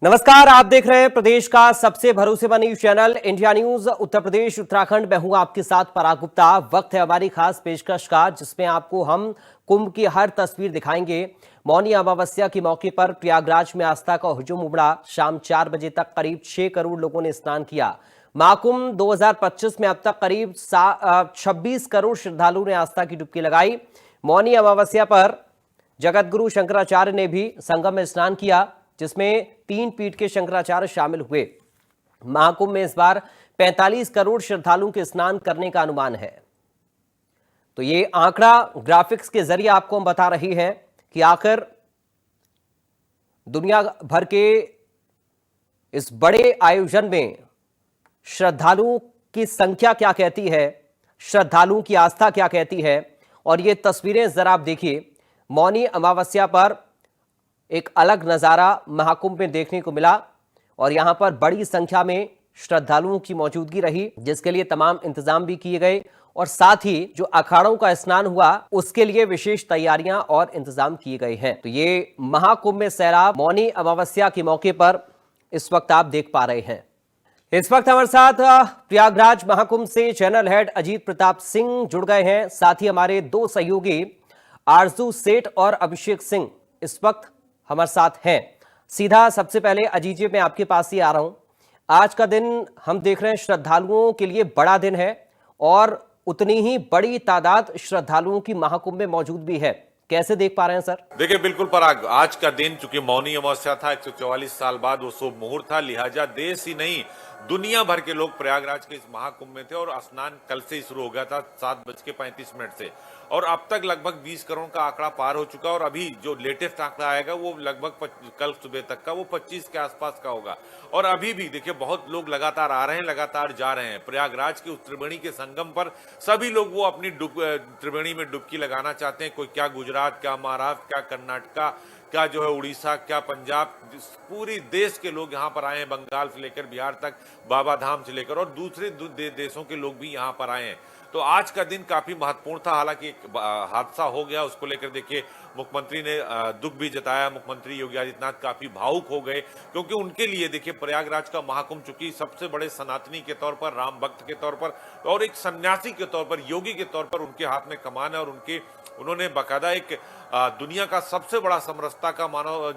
नमस्कार, आप देख रहे हैं प्रदेश का सबसे भरोसेमंद news channel India news Uttar Pradesh Uttarakhand. मैं हूं आपके साथ पराग गुप्ता। वक्त है हमारी खास पेशकश का, जिसमें आपको हम कुंभ की हर तस्वीर दिखाएंगे। मौनी अमावस्या के मौके पर प्रयागराज में आस्था का हुजूम उमड़ा। शाम 4 बजे तक करीब 6 करोड़ लोगों ने स्नान किया। महाकुंभ 2025 में अब तक करीब 26 करोड़ श्रद्धालुओं ने आस्था की डुबकी लगाई। मौनी अमावस्या पर जगतगुरु शंकराचार्य ने भी संगम में स्नान किया, जिसमें 3 पीठ के शंकराचार्य शामिल हुए। महाकुंभ में इस बार 45 करोड़ श्रद्धालुओं के स्नान करने का अनुमान है। तो ये आंकड़ा ग्राफिक्स के जरिए आपको हम बता रही हैं कि आखिर दुनिया भर के इस बड़े आयोजन में श्रद्धालुओं की संख्या क्या कहती है, श्रद्धालुओं की आस्था क्या कहती है। और ये तस्वीरें जरा आप देखिए। मौनी अमावस्या पर एक अलग नजारा महाकुंभ में देखने को मिला और यहां पर बड़ी संख्या में श्रद्धालुओं की मौजूदगी रही, जिसके लिए तमाम इंतजाम भी किए गए और साथ ही जो अखाड़ों का स्नान हुआ उसके लिए विशेष तैयारियां और इंतजाम किए गए हैं। तो ये महाकुंभ में सैलाब मौनी अमावस्या के मौके पर इस वक्त आप देख पा रहे हैं। इस वक्त हमारे साथ प्रयागराज महाकुंभ से चैनल हेड अजीत प्रताप सिंह जुड़ गए हैं। साथ ही हमारे 2 सहयोगी आरजू सेठ और अभिषेक सिंह इस वक्त हमारे साथ हैं। सीधा सबसे पहले अजीत जी, मैं आपके पास ही आ रहा हूं। आज का दिन हम देख रहे हैं श्रद्धालुओं के लिए बड़ा दिन है और उतनी ही बड़ी तादाद श्रद्धालुओं की महाकुंभ में मौजूद भी है। कैसे देख पा रहे हैं सर? देखिए, बिल्कुल पराग, आज का दिन चूंकि मौनी अमावस्या था, 144 साल बाद वो शुभ मुहूर्त था, लिहाजा देश ही नहीं दुनिया भर के लोग प्रयागराज के इस महाकुंभ में थे और स्नान कल से ही शुरू हो गया था 7:35 से। और अब तक लगभग 20 करोड़ का आंकड़ा पार हो चुका और अभी जो लेटेस्ट आंकड़ा आएगा वो लगभग कल सुबह तक का वो 25 के आसपास का होगा। और अभी भी देखिए बहुत लोग लगातार आ रहे हैं, लगातार जा रहे हैं। प्रयागराज के उस त्रिवेणी के संगम पर सभी लोग वो अपनी त्रिवेणी में डुबकी लगाना चाहते हैं। कोई क्या गुजरात, क्या महाराष्ट्र, क्या कर्नाटका, क्या जो है उड़ीसा, क्या पंजाब, पूरी देश के लोग यहाँ पर आए हैं। बंगाल से लेकर बिहार तक, बाबा धाम से लेकर और दूसरे देशों के लोग भी यहाँ पर आए हैं। तो आज का दिन काफी महत्वपूर्ण था। हालांकि एक हादसा हो गया, उसको लेकर देखिए मुख्यमंत्री ने दुख भी जताया। मुख्यमंत्री योगी आदित्यनाथ काफी भावुक हो गए, क्योंकि उनके लिए देखिए प्रयागराज का महाकुंभ चूंकि सबसे बड़े सनातनी के तौर पर, राम भक्त के तौर पर और एक सन्यासी के तौर पर, योगी के तौर पर उनके हाथ में कमान है और उन्होंने बाकायदा एक दुनिया का सबसे बड़ा समरसता का मानव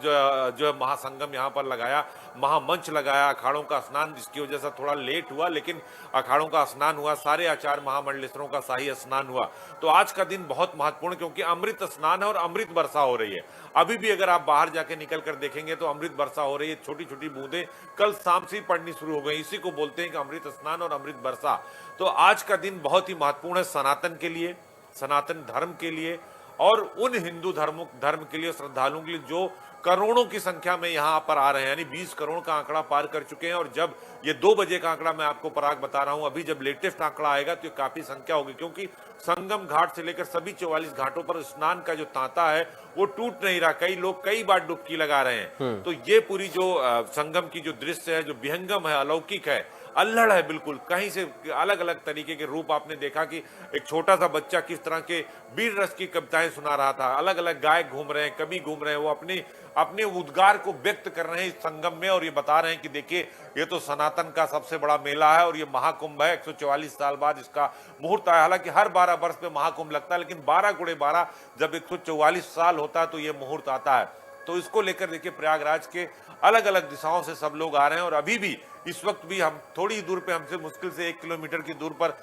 जो महासंगम यहाँ पर लगाया, महामंच लगाया, अखाड़ों का स्नान, जिसकी वजह से थोड़ा लेट हुआ, लेकिन अखाड़ों का स्नान हुआ, सारे आचार्य महामंडलेश्वरों का शाही स्नान हुआ। तो आज का दिन बहुत महत्वपूर्ण, क्योंकि अमृत स्नान है और अमृत वर्षा हो रही है। अभी भी अगर आप बाहर जाके निकल कर देखेंगे तो अमृत वर्षा हो रही है। छोटी छोटी बूंदें कल शाम से पड़नी शुरू हो गई। इसी को बोलते हैं कि अमृत स्नान और अमृत वर्षा। तो आज का दिन बहुत ही महत्वपूर्ण है सनातन के लिए, सनातन धर्म के लिए और उन हिंदू धर्म के लिए, श्रद्धालुओं के लिए जो करोड़ों की संख्या में यहाँ पर आ रहे हैं। यानी 20 करोड़ का आंकड़ा पार कर चुके हैं। और जब ये 2 बजे का आंकड़ा मैं आपको पराग बता रहा हूं, अभी जब लेटेस्ट आंकड़ा आएगा तो काफी संख्या होगी, क्योंकि संगम घाट से लेकर सभी 44 घाटों पर स्नान का जो तांता है वो टूट नहीं रहा। कई लोग कई बार डुबकी लगा रहे हैं। तो ये पूरी जो संगम की जो दृश्य है, जो विहंगम है, अलौकिक है, अल्हड़ है, बिल्कुल कहीं से अलग अलग तरीके के रूप। आपने देखा कि एक छोटा सा बच्चा किस तरह के वीर रस की कविताएं सुना रहा था। अलग अलग गायक घूम रहे हैं, कवि घूम रहे हैं, वो अपने उद्गार को व्यक्त कर रहे हैं इस संगम में और ये बता रहे हैं कि देखिए ये तो सनातन का सबसे बड़ा मेला है और ये महाकुंभ है। 144 साल बाद इसका मुहूर्त आया। हालांकि हर 12 वर्ष पे महाकुंभ लगता है, लेकिन 12 गुणे 12 जब 144 साल होता है तो ये मुहूर्त आता है। तो इसको लेकर देखिए प्रयागराज के अलग अलग दिशाओं से सब लोग आ रहे हैं। और अभी भी इस वक्त भी हम थोड़ी दूर पे, हमसे मुश्किल से 1 किलोमीटर की दूर पर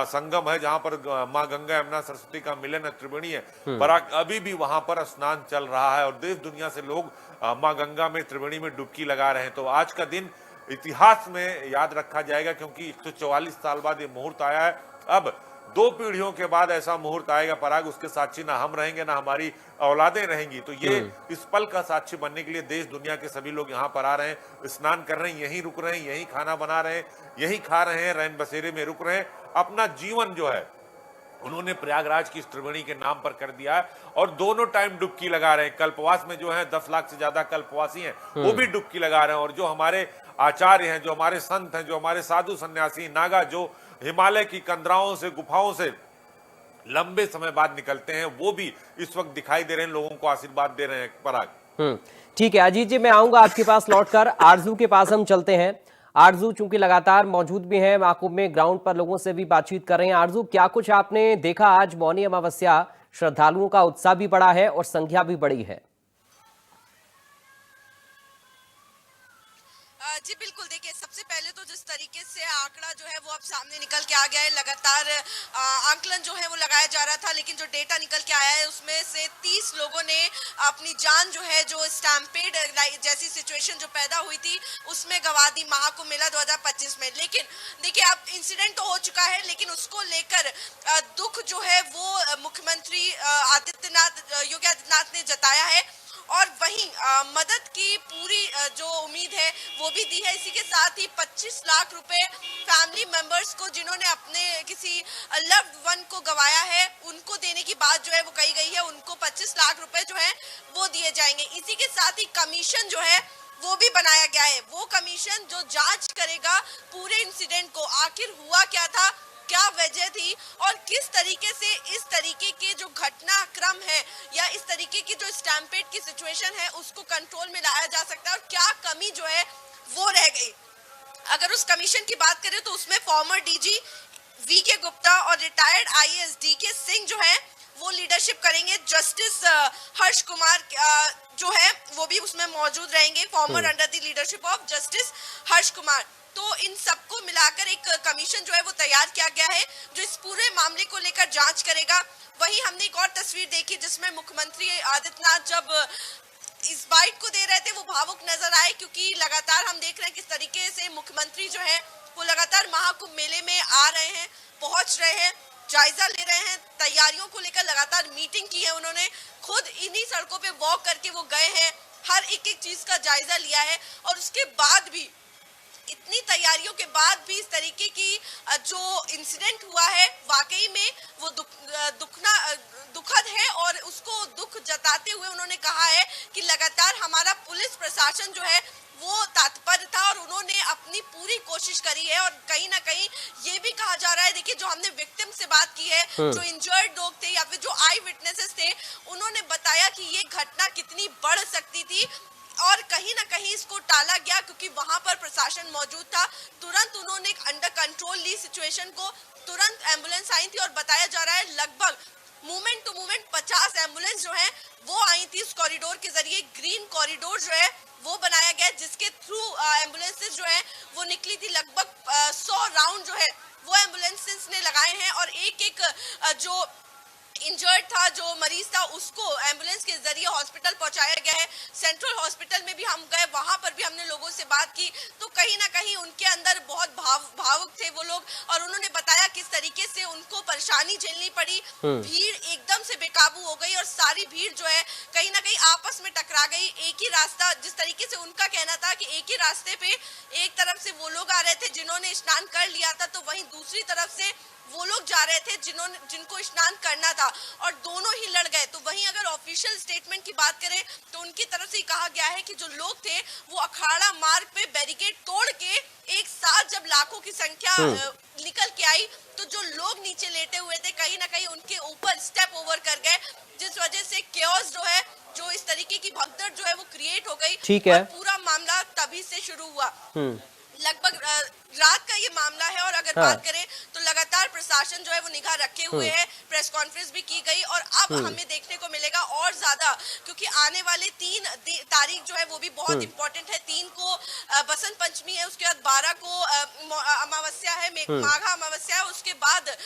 संगम है, जहां पर माँ गंगा यमुना सरस्वती का मिलन है, त्रिवेणी है, पर अभी भी वहां पर स्नान चल रहा है और देश दुनिया से लोग माँ गंगा में, त्रिवेणी में डुबकी लगा रहे हैं। तो आज का दिन इतिहास में याद रखा जाएगा, क्योंकि 144 साल बाद ये मुहूर्त आया है। अब 2 पीढ़ियों के बाद ऐसा मुहूर्त आएगा पराग, उसके साक्षी ना हम रहेंगे ना हमारी औलादें रहेंगी। तो ये इस पल का साक्षी बनने के लिए देश दुनिया के सभी लोग यहाँ पर आ रहे हैं, स्नान कर रहे हैं, यहीं रुक रहे हैं, यहीं खाना बना रहे हैं, यहीं खा रहे हैं, रैन बसेरे में रुक रहे हैं। अपना जीवन जो है उन्होंने प्रयागराज की त्रिवेणी के नाम पर कर दिया है और दोनों टाइम डुबकी लगा रहे हैं। कल्पवास में जो है 10 लाख से ज्यादा कल्पवासी हैं, वो भी डुबकी लगा रहे हैं। और जो हमारे आचार्य हैं, जो हमारे संत हैं, जो हमारे साधु सन्यासी नागा, जो हिमालय की कंदराओं से, गुफाओं से लंबे समय बाद निकलते हैं, वो भी इस वक्त दिखाई दे रहे हैं, लोगों को आशीर्वाद दे रहे हैं पराग। ठीक है अजीत जी, मैं आऊंगा आपके पास लौटकर। आरजू के पास हम चलते हैं। आरजू चूंकि लगातार मौजूद भी हैं महाकुंभ में, ग्राउंड पर लोगों से भी बातचीत कर रहे हैं। आरजू, क्या कुछ आपने देखा आज मौनी अमावस्या? श्रद्धालुओं का उत्साह भी बढ़ा है और संख्या भी बढ़ी है। जी बिल्कुल, देखिए सबसे पहले तो जिस तरीके से आंकड़ा जो है वो अब सामने निकल के आ गया है, लगातार आंकलन जो है वो लगाया जा रहा था, लेकिन जो डेटा निकल के आया है उसमें से 30 लोगों ने अपनी जान जो है, जो स्टैम्पेड जैसी सिचुएशन जो पैदा हुई थी उसमें गंवा दी महाकुंभ मेला 2025 में। लेकिन देखिए अब इंसिडेंट तो हो चुका है, लेकिन उसको लेकर दुख जो है वो मुख्यमंत्री योगी आदित्यनाथ ने जताया है और वहीं मदद की पूरी जो उम्मीद है वो भी दी है। इसी के साथ ही 25 लाख रुपए फैमिली मेंबर्स को जिन्होंने अपने किसी लव्ड वन को गंवाया है उनको देने की बात जो है वो कही गई है। उनको 25 लाख रुपए जो है वो दिए जाएंगे। इसी के साथ ही कमीशन जो है वो भी बनाया गया है। वो कमीशन जो जांच करेगा पूरे इंसिडेंट को, आखिर हुआ क्या था, क्या वजह थी और किस तरीके से इस तरीके के जो घटनाक्रम है या इस तरीके की जो स्टैम्पेड की सिचुएशन है उसको कंट्रोल में लाया जा सकता है और क्या कमी जो है वो रह गई। अगर उस कमीशन की बात करें तो उसमें फॉर्मर डीजी वी.के. गुप्ता और रिटायर्ड आईएएस डी.के. सिंह जो है वो लीडरशिप करेंगे। जस्टिस हर्ष कुमार जो है वो भी उसमें मौजूद रहेंगे, former under the leadership of justice Harsh Kumar. तो इन सबको मिलाकर एक कमीशन जो है वो तैयार किया गया है जो इस पूरे मामले को लेकर जांच करेगा। वहीं हमने एक और तस्वीर देखी जिसमें मुख्यमंत्री आदित्यनाथ जब इस बाइट को दे रहे थे वो भावुक नजर आए, क्योंकि लगातार हम देख रहे हैं किस तरीके से मुख्यमंत्री जो है वो लगातार महाकुंभ मेले में आ रहे हैं, पहुंच रहे हैं, जायजा ले रहे हैं, तैयारियों को लेकर लगातार मीटिंग की है। उन्होंने खुद इन्हीं सड़कों पे वॉक करके वो गए हैं, हर एक चीज का जायजा लिया है और उसके बाद भी, इतनी तैयारियों के बाद भी इस तरीके की जो इंसिडेंट हुआ है वाकई में वो दुखद है और उसको दुख जताते हुए उन्होंने कहा है कि लगातार हमारा पुलिस प्रशासन जो है वो तत्पर था और उन्होंने अपनी पूरी कोशिश करी है। और कहीं ना कहीं ये भी कहा जा रहा है, देखिए जो हमने विक्टिम से बात की है, जो इंजर्ड लोग थे या फिर जो आई विटनेसेस थे, उन्होंने बताया कि ये घटना कितनी बढ़ सकती थी और कहीं ना कहीं इसको टाला गया क्योंकि वहां पर प्रशासन मौजूद था। तुरंत उन्होंने अंडर कंट्रोल ली सिचुएशन को, तुरंत एम्बुलेंस आई थी और बताया जा रहा है लगभग मोमेंट टू मोमेंट 50 एम्बुलेंस जो है वो आई थी इस कॉरिडोर के जरिए। ग्रीन कॉरिडोर जो है वो बनाया गया जिसके थ्रू एम्बुलेंसेस जो है वो निकली थी। लगभग 100 राउंड जो है वो एम्बुलेंसेस ने लगाए हैं और एक एक जो इंजर्ड था, जो मरीज था, उसको एम्बुलेंस के जरिए हॉस्पिटल पहुंचाया गया है। सेंट्रल हॉस्पिटल में भी हम गए, वहां पर भी हमने लोगों से बात की तो कहीं ना कहीं उनके अंदर बहुत भावुक थे वो लोग और उन्होंने बताया किस तरीके से उनको परेशानी झेलनी पड़ी। भीड़ एकदम से बेकाबू हो गई और सारी भीड़ जो है कहीं ना कहीं आपस में टकरा गई। एक ही रास्ता, जिस तरीके से उनका कहना था कि एक ही रास्ते पे एक तरफ से वो लोग आ रहे थे जिन्होंने स्नान कर लिया था, तो वहीं दूसरी तरफ से वो लोग जा रहे थे जिनको स्नान करना था और दोनों ही लड़ गए। तो वहीं अगर ऑफिशियल स्टेटमेंट की बात करें तो उनकी तरफ से कहा गया है कि जो लोग थे वो अखाड़ा मार्ग पे बैरिकेड तोड़ के एक साथ जब लाखों की संख्या निकल के आई तो जो लोग नीचे लेटे हुए थे कहीं ना कहीं उनके ऊपर स्टेप ओवर कर गए, जिस वजह से केओस जो है, जो इस तरीके की भगदड़ जो है वो क्रिएट हो गई। ठीक है, पूरा मामला तभी से शुरू हुआ। लगभग रात का ये मामला है और अगर बात करें तो लगातार प्रशासन जो है वो निगाह रखे हुए है। प्रेस कॉन्फ्रेंस भी की गई और अब हमें देखने को मिलेगा और ज्यादा, क्योंकि आने वाले 3 तारीख जो है वो भी बहुत इंपॉर्टेंट है। 3 को बसंत पंचमी है, उसके बाद 12 को अमावस्या है, माघा अमावस्या है, उसके बाद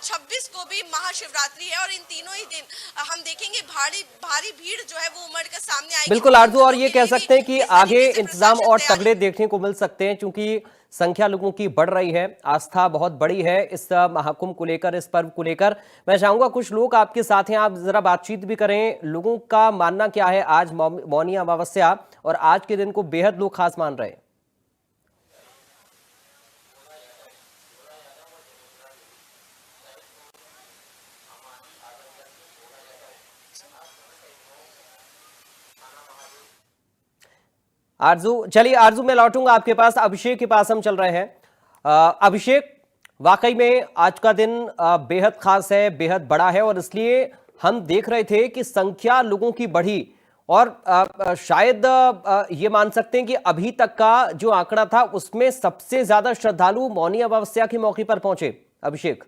26 को भी महाशिवरात्रि है और इन तीनों ही दिन हम देखेंगे भारी भीड़ जो है वो उमड़ कर सामने आएगी। बिल्कुल आरजू, और ये कह सकते हैं कि आगे इंतजाम और तगड़े देखने को मिल सकते हैं क्योंकि संख्या लोगों की बढ़ रही है, आस्था बहुत बड़ी है इस महाकुंभ को लेकर, इस पर्व को लेकर। मैं चाहूंगा कुछ लोग आपके साथ हैं, आप जरा बातचीत भी करें। लोगों का मानना क्या है आज मौनी अमावस्या और आज के दिन को बेहद लोग खास मान रहे हैं? आरजू, चलिए आरजू मैं लौटूंगा आपके पास। अभिषेक के पास हम चल रहे हैं। अभिषेक, वाकई में आज का दिन बेहद खास है, बेहद बड़ा है और इसलिए हम देख रहे थे कि संख्या लोगों की बढ़ी और शायद ये मान सकते हैं कि अभी तक का जो आंकड़ा था उसमें सबसे ज्यादा श्रद्धालु मौनी अमावस्या के मौके पर पहुंचे। अभिषेक।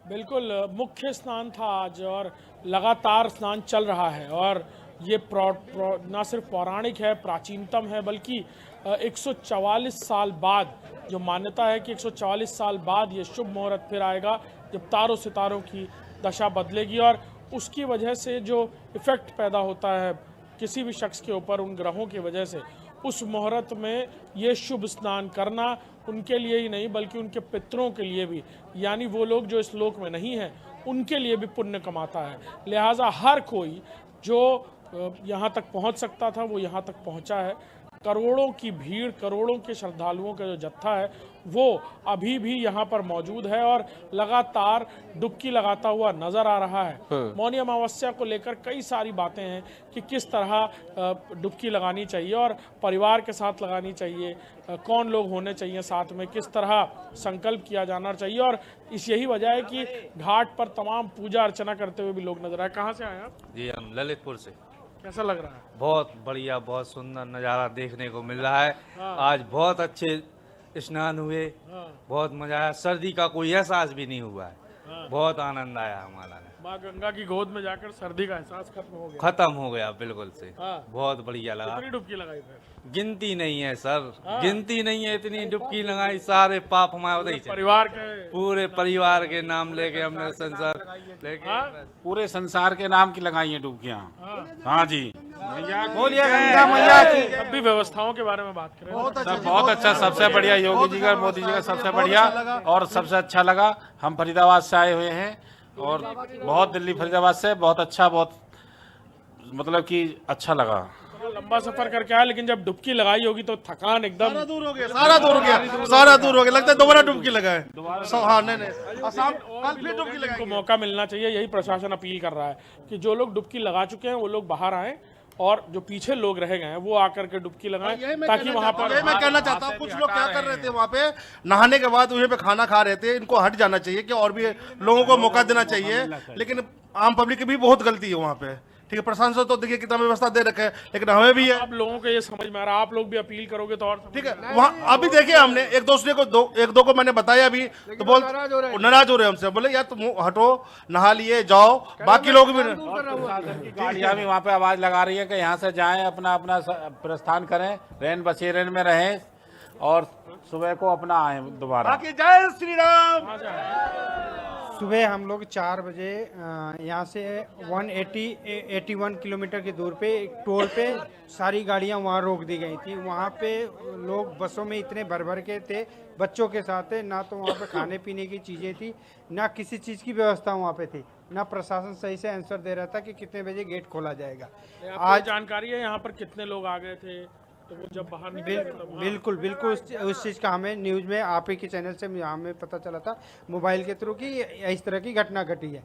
बिल्कुल, मुख्य स्नान था आज और लगातार स्नान चल रहा है और ये ना सिर्फ पौराणिक है, प्राचीनतम है, बल्कि 144 साल बाद जो मान्यता है कि 144 साल बाद ये शुभ मुहूर्त फिर आएगा जब तारों सितारों की दशा बदलेगी और उसकी वजह से जो इफ़ेक्ट पैदा होता है किसी भी शख्स के ऊपर उन ग्रहों की वजह से, उस मुहूर्त में ये शुभ स्नान करना उनके लिए ही नहीं बल्कि उनके पितरों के लिए भी, यानी वो लोग जो इस लोक में नहीं हैं उनके लिए भी पुण्य कमाता है। लिहाजा हर कोई जो यहाँ तक पहुँच सकता था वो यहाँ तक पहुँचा है। करोड़ों की भीड़, करोड़ों के श्रद्धालुओं का जो जत्था है वो अभी भी यहाँ पर मौजूद है और लगातार डुबकी लगाता हुआ नजर आ रहा है। मौनी अमावस्या को लेकर कई सारी बातें हैं कि किस तरह डुबकी लगानी चाहिए और परिवार के साथ लगानी चाहिए, कौन लोग होने चाहिए साथ में, किस तरह संकल्प किया जाना चाहिए और यही वजह है कि घाट पर तमाम पूजा अर्चना करते हुए भी लोग नजर आए। कहाँ से आए आप? जी, हम ललितपुर से। कैसा लग रहा है? बहुत बढ़िया, बहुत सुंदर नज़ारा देखने को मिल रहा है। आज बहुत अच्छे स्नान हुए, बहुत मजा आया, सर्दी का कोई एहसास भी नहीं हुआ है। बहुत आनंद आया हमारा। माँ गंगा की गोद में जाकर सर्दी का एहसास खत्म हो गया। खत्म हो गया बिल्कुल से। बहुत बढ़िया लगा। कितनी डुबकी लगाई फिर? गिनती नहीं है सर, गिनती नहीं है, इतनी डुबकी लगाई, सारे पाप हमारे उधर ही चले। परिवार के पूरे परिवार के नाम लेके हमने संसार लेके पूरे संसार के नाम की लगाई है डुबकियाँ। हाँ जी, बोलिए गंगा मैया की। अब भी व्यवस्थाओं के बारे में बात करें। बहुत अच्छा, सबसे बढ़िया योगी जी का, मोदी जी का सबसे बढ़िया और सबसे अच्छा लगा। हम फरीदाबाद से आए हुए हैं और बहुत दिल्ली फरीदाबाद से बहुत अच्छा, बहुत मतलब कि अच्छा लगा। लंबा सफर करके आया लेकिन जब डुबकी लगाई होगी तो थकान एकदम सारा दूर हो गया, सारा दूर हो गया, सारा दूर हो गया। लगता है दोबारा डुबकी लगाए। हाँ, नहीं आसाम कल फिर डुबकी लगाएंगे। को मौका मिलना चाहिए, यही प्रशासन अपील कर रहा है कि जो लोग डुबकी लगा चुके हैं वो लोग बाहर आए और जो पीछे लोग रह गए हैं वो आकर के डुबकी लगाएं ताकि वहां पर। यही मैं कहना चाहता हूँ, कुछ लोग क्या कर रहे थे वहाँ पे नहाने के बाद वहीं पे खाना खा रहे थे। इनको हट जाना चाहिए कि और भी लोगों को मौका देना चाहिए, लेकिन आम पब्लिक की भी बहुत गलती है वहाँ पे। ठीक है, प्रशासन तो देखिए कितना व्यवस्था दे रखे है, लेकिन हमें भी है। आप लोगों को ये समझ में आ रहा है, आप लोग भी अपील करोगे तो और ठीक है। वहाँ अभी देखिए हमने एक दो को मैंने बताया अभी, तो बोल नाराज हो रहे हमसे, बोले यार तुम हटो, नहा लिए जाओ, बाकी लोग भी। गाड़ियाँ भी वहाँ पे आवाज लगा रही है कि यहाँ से जाएं, अपना अपना प्रस्थान करें, रैन बसेरे में रहें और सुबह को अपना आए दोबारा। जय श्री राम। सुबह हम लोग 4 बजे यहाँ से 81 किलोमीटर की दूर पे एक टोल पे सारी गाड़ियाँ वहाँ रोक दी गई थी। वहाँ पे लोग बसों में इतने भर भर के थे, बच्चों के साथ थे, ना तो वहाँ पे खाने पीने की चीज़ें थी, ना किसी चीज़ की व्यवस्था वहाँ पे थी, ना प्रशासन सही से आंसर दे रहा था कि कितने बजे गेट खोला जाएगा। आज जानकारी है यहाँ पर कितने लोग आ गए थे तो वो जब बाहर निकले बिल्कुल उस चीज़ का हमें न्यूज़ में आप ही के चैनल से हमें पता चला था मोबाइल के थ्रू कि इस तरह की घटना घटी है।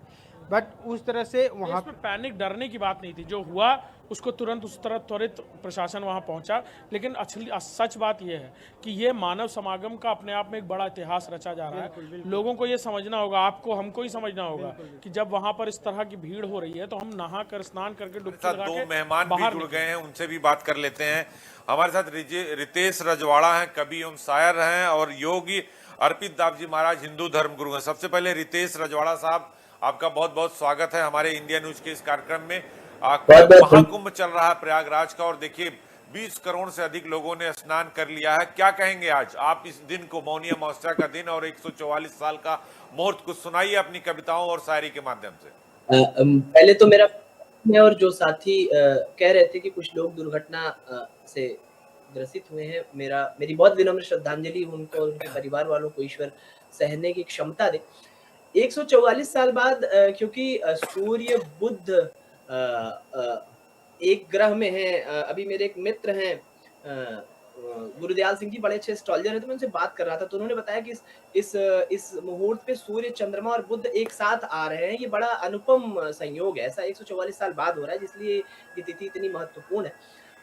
बट उस तरह से वहाँ पे पैनिक, डरने की बात नहीं थी। जो हुआ उसको तुरंत उस तरह त्वरित प्रशासन वहां पहुंचा, लेकिन असली सच बात यह है कि ये मानव समागम का अपने आप में एक बड़ा इतिहास रचा जा रहा है। लोगों को ये समझना होगा, आपको हमको ही समझना होगा कि जब वहां पर इस तरह की भीड़ हो रही है तो हम नहा कर स्नान करके डुबकी लगा के दो मेहमान भी जुड़ गए हैं, उनसे भी बात कर लेते हैं। हमारे साथ रितेश रजवाड़ा हैं, कवि एवं शायर हैं, और योगी अर्पित दास जी महाराज हिंदू धर्म गुरु हैं। सबसे पहले रितेश रजवाड़ा साहब, आपका बहुत बहुत स्वागत है हमारे इंडिया न्यूज के इस कार्यक्रम में। महाकुंभ चल रहा है प्रयागराज का और देखिए 20 करोड़ से अधिक लोगों ने स्नान कर लिया है। क्या कहेंगे आज आप इस दिन को, मौनी अमावस्या का दिन और 144 साल का मुहूर्त, कुछ सुनाइए अपनी कविताओं और शायरी के माध्यम से। पहले तो मेरा और जो साथी कह रहे थे कि कुछ लोग दुर्घटना से ग्रसित हुए हैं, मेरी बहुत विनम्र श्रद्धांजलि उनको और उनके परिवार वालों को ईश्वर सहने की क्षमता दे। 144 साल बाद क्योंकि सूर्य बुध एक ग्रह में है। अभी मेरे एक मित्र हैं गुरुदयाल सिंह जी, बड़े अच्छे एस्ट्रोलॉजर हैं, तो मैं उनसे बात कर रहा था तो उन्होंने बताया कि इस मुहूर्त पे सूर्य, चंद्रमा और बुध एक साथ आ रहे हैं। ये बड़ा अनुपम संयोग है, ऐसा 144 साल बाद हो रहा है, इसलिए ये तिथि इतनी महत्वपूर्ण है।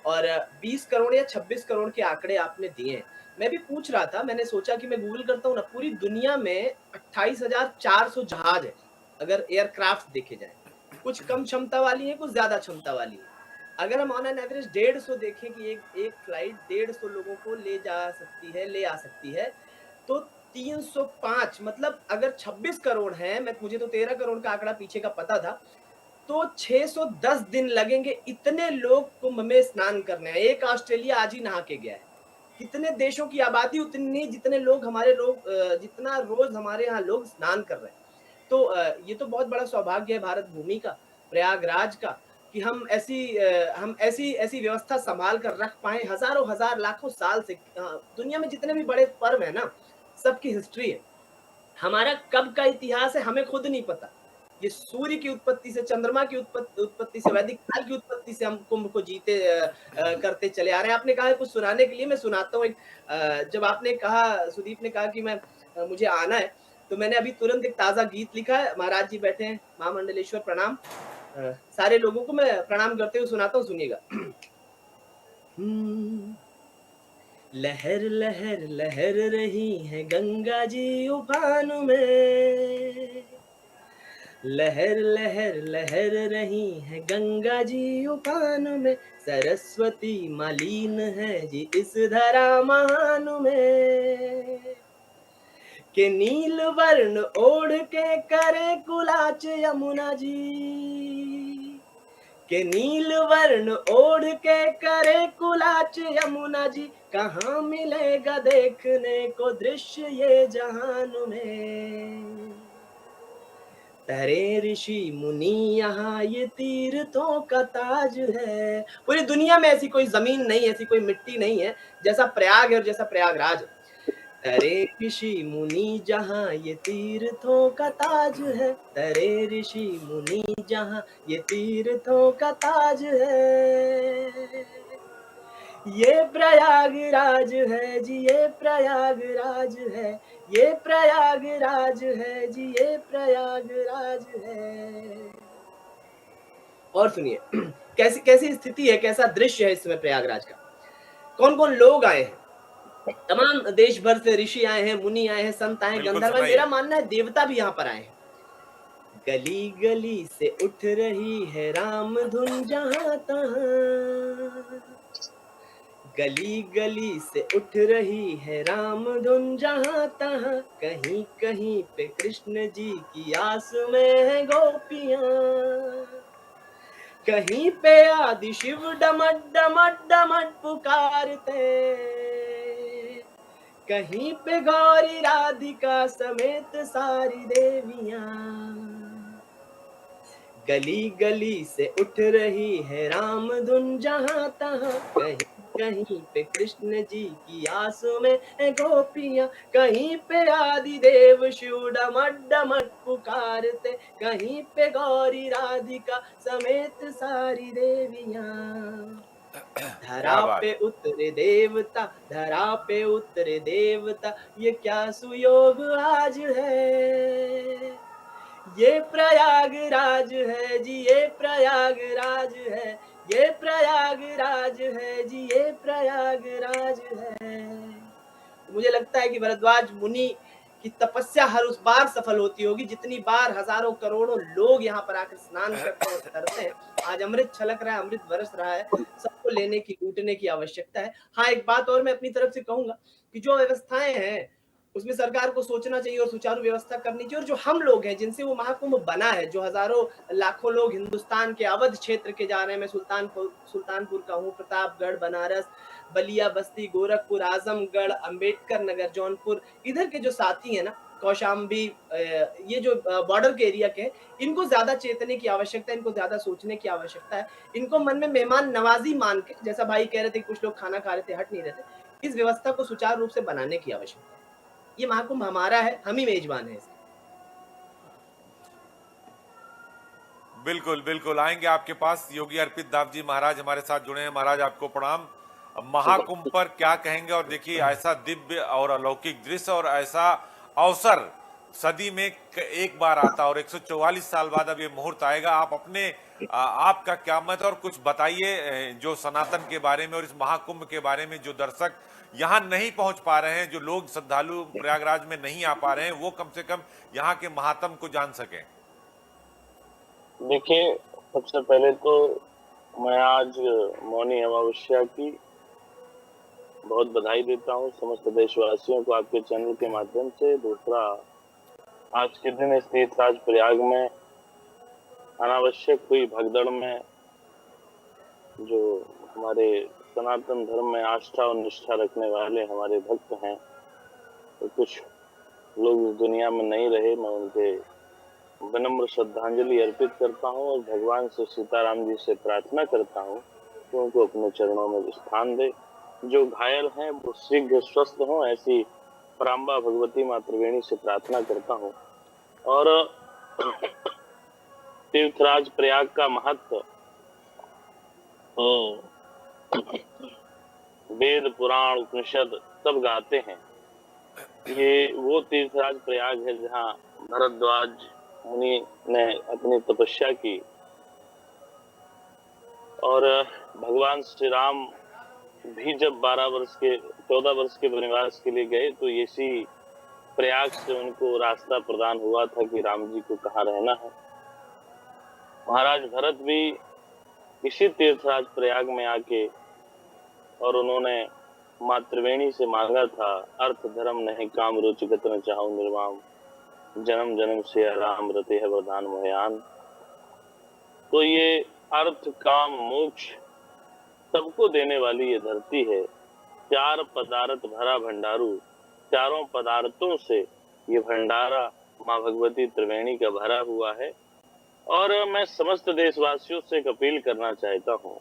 और 20 करोड़ या 26 करोड़ के आंकड़े आपने दिए हैं। मैं भी पूछ रहा था, मैंने सोचा कि मैं गूगल करता हूँ ना, पूरी दुनिया में 28,400 जहाज है अगर एयरक्राफ्ट देखे जाए। कुछ कम क्षमता वाली हैं, कुछ ज्यादा क्षमता वाली हैं। अगर हम ऑन एन एवरेज 150 देखें कि एक फ्लाइट 150 लोगों को ले आ सकती है, तो 305 मतलब अगर 26 करोड़ हैं, मुझे तो 13 करोड़ का आंकड़ा पीछे का पता था, तो 610 दिन लगेंगे इतने लोग कुंभ में स्नान करने। एक ऑस्ट्रेलिया आज ही नहा के गया है। कितने देशों की आबादी उतनी, जितने लोग जितना रोज हमारे यहाँ लोग स्नान कर रहे हैं। तो ये तो बहुत बड़ा सौभाग्य है भारत भूमि का, प्रयागराज का, कि हम ऐसी व्यवस्था संभाल कर रख पाए हजारों हजार लाखों साल से। दुनिया में जितने भी बड़े पर्व है ना, सबकी हिस्ट्री है। हमारा कब का इतिहास है हमें खुद नहीं पता। ये सूर्य की उत्पत्ति से, चंद्रमा की उत्पत्ति से, वैदिक काल की उत्पत्ति से हम कुंभ को जीते करते चले आ रहे हैं। आपने कहा है कुछ सुनाने के लिए, मैं सुनाता हूँ। जब आपने कहा, सुदीप ने कहा कि मुझे आना है, तो मैंने अभी तुरंत एक ताजा गीत लिखा है। महाराज जी बैठे हैं, महामंडलेश्वर प्रणाम। सारे लोगों को मैं प्रणाम करते हुए सुनाता हूँ, सुनिएगा। लहर लहर लहर रही है गंगा जी उफान में, लहर लहर लहर रही है गंगा जी उफान में, सरस्वती मलिन है जी इस धरा महान में, के नील वर्ण ओढ़ के करे कुलाच यमुना जी, के नील वर्ण ओढ़ के करे कुलाच यमुना जी, कहाँ मिलेगा देखने को दृश्य ये जहान में, तरे ऋषि मुनि यहाँ ये तीर्थों का ताज है। पूरी दुनिया में ऐसी कोई जमीन नहीं, ऐसी कोई मिट्टी नहीं है जैसा प्रयाग है और जैसा प्रयागराज। तरे ऋषि मुनि जहाँ ये तीर्थों का ताज है, तरे ऋषि मुनि जहाँ ये तीर्थों का ताज है, ये प्रयागराज है जी, ये प्रयागराज है, ये प्रयागराज है जी, ये प्रयागराज है। और सुनिए कैसी कैसी स्थिति है, कैसा दृश्य है इसमें प्रयागराज का। कौन कौन लोग आए हैं, तमाम देश भर से ऋषि आए हैं, मुनि आए हैं, संत आए हैं, गंधर्व आए। मेरा मानना है देवता भी यहाँ पर आए हैं। गली गली से उठ रही है राम धुन जहाँ तहाँ, गली गली से उठ रही है राम धुन जहाँ तहाँ, कहीं कहीं पे कृष्ण जी की आस में है गोपियाँ, कहीं पे आदि शिव डमट डमट डमट पुकारते, कहीं पे गौरी राधिका समेत सारी देवियां, गली गली से उठ रही है राम धुन जहाँ तहाँ, कहीं कहीं पे कृष्ण जी की आंसू में है गोपियां, कहीं पे आदि देव शिव डमट डमट पुकारते, कहीं पे गौरी राधिका समेत सारी देवियां। धरा पे उतरे देवता, धरा पे उतरे देवता, ये क्या सुयोग आज है, ये प्रयागराज है जी, ये प्रयागराज है, ये प्रयागराज है जी, ये प्रयागराज है। मुझे लगता है कि भरद्वाज मुनि की तपस्या हर उस बार सफल होती होगी जितनी बार हजारों करोड़ों लोग यहाँ पर आकर स्नान करते हैं। आज अमृत छलक रहा है, अमृत बरस रहा है, सबको लेने की, लूटने की आवश्यकता है। हाँ, एक बात और मैं अपनी तरफ से कहूंगा कि जो व्यवस्थाएं हैं उसमें सरकार को सोचना चाहिए और सुचारू व्यवस्था करनी चाहिए। और जो हम लोग हैं जिनसे वो महाकुंभ बना है, जो हजारों लाखों लोग हिंदुस्तान के अवध क्षेत्र के जा रहे हैं, मैं सुल्तानपुर का हूँ, प्रतापगढ़, बनारस, बलिया, बस्ती, गोरखपुर, आजमगढ़, अंबेडकर नगर, जौनपुर, इधर के जो साथी हैं ना, कौशाम्बी, ये जो बॉर्डर के एरिया के, इनको ज्यादा चेतने की आवश्यकता है, इनको ज्यादा सोचने की आवश्यकता है। इनको मन में मेहमान नवाजी मान के, जैसा भाई कह रहे थे कुछ लोग खाना खा रहे थे, हट नहीं रहे थे, इस व्यवस्था को सुचारू रूप से बनाने की आवश्यकता है। ये महाकुंभ हमारा है, हम ही मेजबान है इसके। बिल्कुल बिल्कुल, आएंगे आपके पास। योगी अर्पित दाव जी महाराज हमारे साथ जुड़े हैं। महाराज आपको प्रणाम। महाकुंभ पर क्या कहेंगे? और देखिए, ऐसा दिव्य और अलौकिक दृश्य और ऐसा अवसर सदी में एक बार आता और 144 साल बाद अब ये मुहूर्त आएगा। आपका क्या मत, और कुछ बताइए जो सनातन के बारे में और इस महाकुंभ के बारे में, जो दर्शक यहाँ नहीं पहुंच पा रहे हैं, जो लोग श्रद्धालु प्रयागराज में नहीं आ पा रहे हैं, वो कम से कम यहाँ के महात्म को जान सकें। देखिए, सबसे पहले तो मैं आज मौनी अमावस्या की बहुत बधाई देता हूँ समस्त देशवासियों को आपके चैनल के माध्यम से। दूसरा, आज के दिन इस तीर्थराज प्रयाग में अनावश्यक हुई भगदड़ में जो हमारे सनातन धर्म में आस्था और निष्ठा रखने वाले हमारे भक्त हैं, तो कुछ लोग इस दुनिया में नहीं रहे। मैं उनके विनम्र श्रद्धांजलि अर्पित करता हूँ और भगवान से सीताराम जी से प्रार्थना करता हूँ कि उनको अपने चरणों में स्थान दे। जो घायल हैं वो शीघ्र स्वस्थ हों, ऐसी पराम्बा भगवती माँ त्रिवेणी से प्रार्थना करता हूँ। और तीर्थराज प्रयाग का महत्व तो वेद पुराण उपनिषद सब गाते हैं। ये वो तीर्थराज प्रयाग है जहाँ भरद्वाज मुनि ने अपनी तपस्या की और भगवान श्री राम भी जब 14 वर्ष के वनवास के लिए गए तो इसी प्रयाग से उनको रास्ता प्रदान हुआ था कि राम जी को कहाँ रहना है। महाराज भरत भी इसी तीर्थराज प्रयाग में आके और उन्होंने माँ त्रिवेणी से मांगा था, अर्थ धर्म नहीं काम रुचि गत न चाहूं निर्वाम, जन्म जन्म से राम रते है वरदान मोहयान। तो ये अर्थ काम मोक्ष सबको देने वाली ये धरती है। 4 पदार्थ भरा भंडारू, चारों पदार्थों से ये भंडारा माँ भगवती त्रिवेणी का भरा हुआ है। और मैं समस्त देशवासियों से एक अपील करना चाहता हूँ